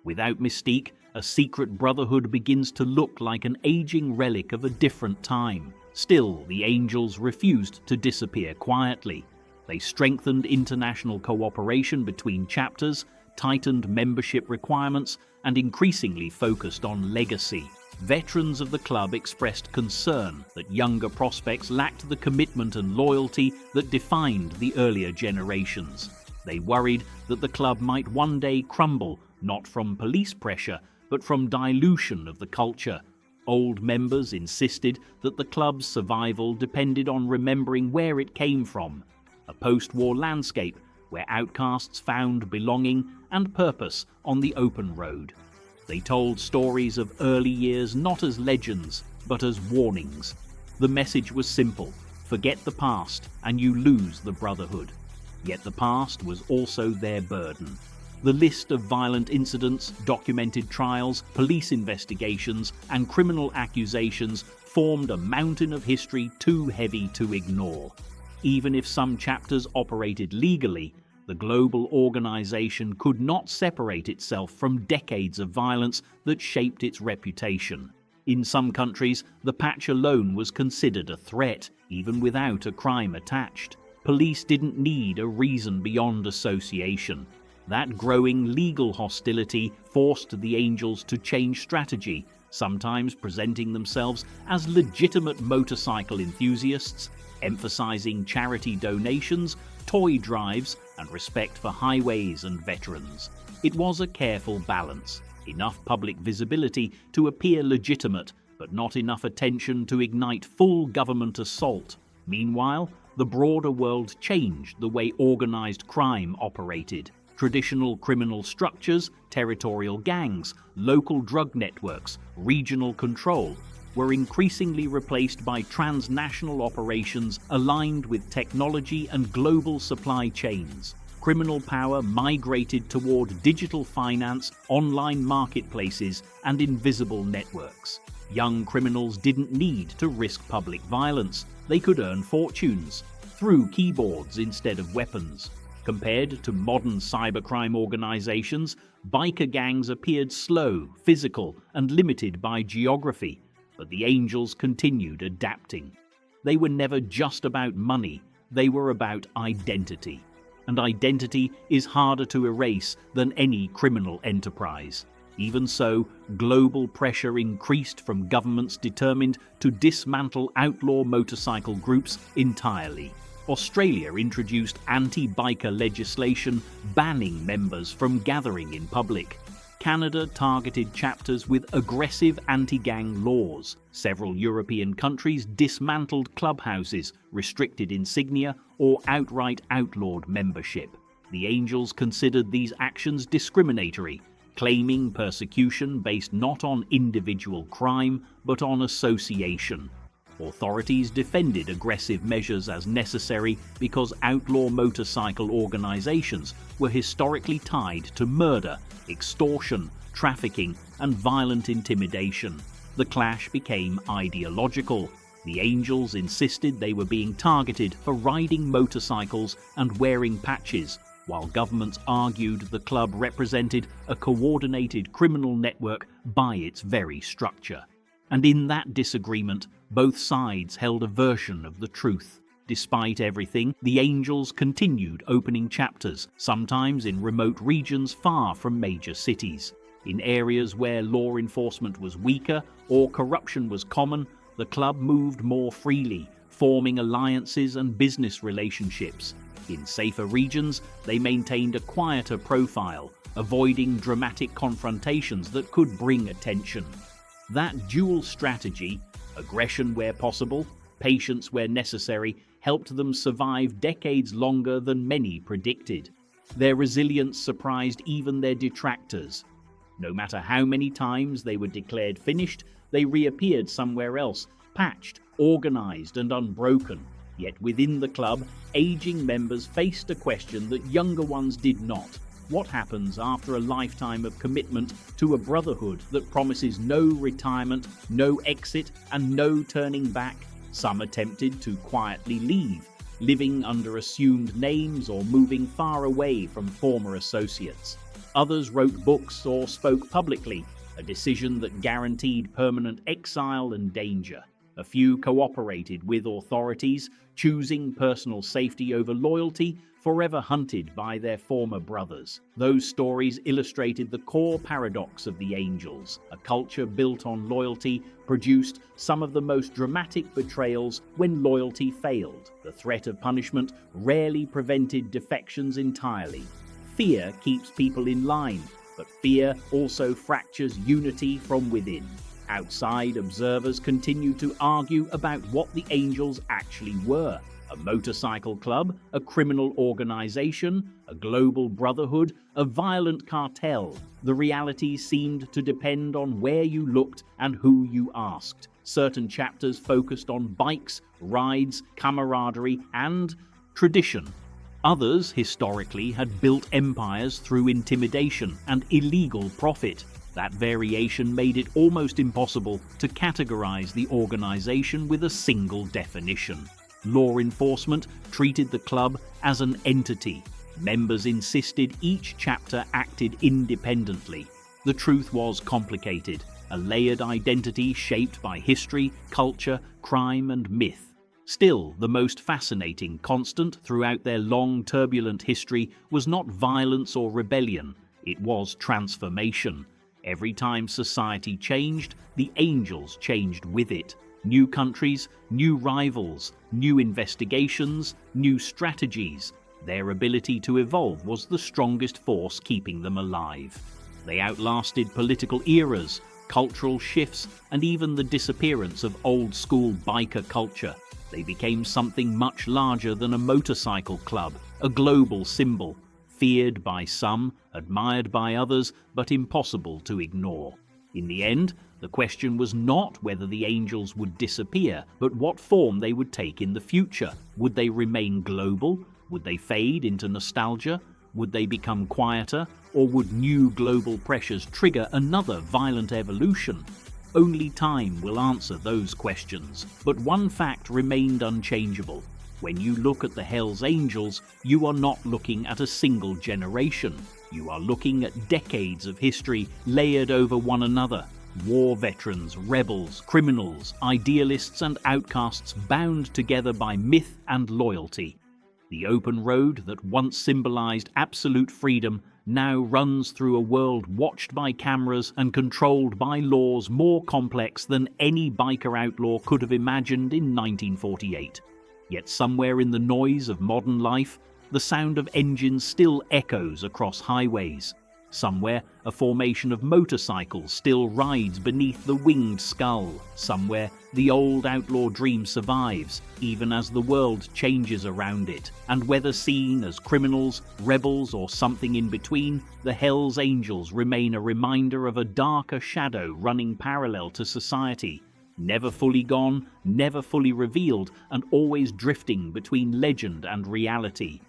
Without mystique, a secret brotherhood begins to look like an aging relic of a different time, Still, the Angels refused to disappear quietly. They strengthened international cooperation between chapters, tightened membership requirements, and increasingly focused on legacy. Veterans of the club expressed concern that younger prospects lacked the commitment and loyalty that defined the earlier generations. They worried that the club might one day crumble, not from police pressure, but from dilution of the culture. Old members insisted that the club's survival depended on remembering where it came from, a post-war landscape where outcasts found belonging and purpose on the open road. They told stories of early years not as legends, but as warnings. The message was simple: forget the past and you lose the brotherhood. Yet the past was also their burden. The list of violent incidents, documented trials, police investigations, and criminal accusations formed a mountain of history too heavy to ignore. Even if some chapters operated legally, the global organization could not separate itself from decades of violence that shaped its reputation. In some countries, the patch alone was considered a threat, even without a crime attached. Police didn't need a reason beyond association. That growing legal hostility forced the Angels to change strategy, sometimes presenting themselves as legitimate motorcycle enthusiasts, emphasizing charity donations, toy drives, and respect for highways and veterans. It was a careful balance, enough public visibility to appear legitimate, but not enough attention to ignite full government assault. Meanwhile, the broader world changed the way organized crime operated. Traditional criminal structures, territorial gangs, local drug networks, regional control were increasingly replaced by transnational operations aligned with technology and global supply chains. Criminal power migrated toward digital finance, online marketplaces, and invisible networks. Young criminals didn't need to risk public violence. They could earn fortunes through keyboards instead of weapons. Compared to modern cybercrime organizations, biker gangs appeared slow, physical, and limited by geography, but the Angels continued adapting. They were never just about money, they were about identity. And identity is harder to erase than any criminal enterprise. Even so, global pressure increased from governments determined to dismantle outlaw motorcycle groups entirely. Australia introduced anti-biker legislation banning members from gathering in public. Canada targeted chapters with aggressive anti-gang laws. Several European countries dismantled clubhouses, restricted insignia, or outright outlawed membership. The Angels considered these actions discriminatory, claiming persecution based not on individual crime, but on association. Authorities defended aggressive measures as necessary because outlaw motorcycle organizations were historically tied to murder, extortion, trafficking, and violent intimidation. The clash became ideological. The Angels insisted they were being targeted for riding motorcycles and wearing patches, while governments argued the club represented a coordinated criminal network by its very structure. And in that disagreement, both sides held a version of the truth. Despite everything, the Angels continued opening chapters, sometimes in remote regions far from major cities. In areas where law enforcement was weaker or corruption was common, the club moved more freely, forming alliances and business relationships. In safer regions, they maintained a quieter profile, avoiding dramatic confrontations that could bring attention. That dual strategy, aggression where possible, patience where necessary, helped them survive decades longer than many predicted. Their resilience surprised even their detractors. No matter how many times they were declared finished, they reappeared somewhere else, patched, organized, and unbroken. Yet within the club, aging members faced a question that younger ones did not. What happens after a lifetime of commitment to a brotherhood that promises no retirement, no exit, and no turning back? Some attempted to quietly leave, living under assumed names or moving far away from former associates. Others wrote books or spoke publicly, a decision that guaranteed permanent exile and danger. A few cooperated with authorities, choosing personal safety over loyalty, forever hunted by their former brothers. Those stories illustrated the core paradox of the Angels. A culture built on loyalty produced some of the most dramatic betrayals when loyalty failed. The threat of punishment rarely prevented defections entirely. Fear keeps people in line, but fear also fractures unity from within. Outside observers continued to argue about what the Angels actually were. A motorcycle club, a criminal organization, a global brotherhood, a violent cartel. The reality seemed to depend on where you looked and who you asked. Certain chapters focused on bikes, rides, camaraderie, and tradition. Others, historically, had built empires through intimidation and illegal profit. That variation made it almost impossible to categorize the organization with a single definition. Law enforcement treated the club as an entity. Members insisted each chapter acted independently. The truth was complicated, a layered identity shaped by history, culture, crime, and myth. Still, the most fascinating constant throughout their long, turbulent history was not violence or rebellion, it was transformation. Every time society changed, the Angels changed with it. New countries, new rivals, new investigations, new strategies. Their ability to evolve was the strongest force keeping them alive. They outlasted political eras, cultural shifts, and even the disappearance of old-school biker culture. They became something much larger than a motorcycle club, a global symbol, feared by some, admired by others, but impossible to ignore. In the end, the question was not whether the Angels would disappear, but what form they would take in the future. Would they remain global? Would they fade into nostalgia? Would they become quieter? Or would new global pressures trigger another violent evolution? Only time will answer those questions. But one fact remained unchangeable. When you look at the Hells Angels, you are not looking at a single generation. You are looking at decades of history layered over one another. War veterans, rebels, criminals, idealists and outcasts bound together by myth and loyalty. The open road that once symbolized absolute freedom now runs through a world watched by cameras and controlled by laws more complex than any biker outlaw could have imagined in 1948. Yet somewhere in the noise of modern life, the sound of engines still echoes across highways. Somewhere, a formation of motorcycles still rides beneath the winged skull. Somewhere, the old outlaw dream survives, even as the world changes around it. And whether seen as criminals, rebels, or something in between, the Hells Angels remain a reminder of a darker shadow running parallel to society. Never fully gone, never fully revealed, and always drifting between legend and reality.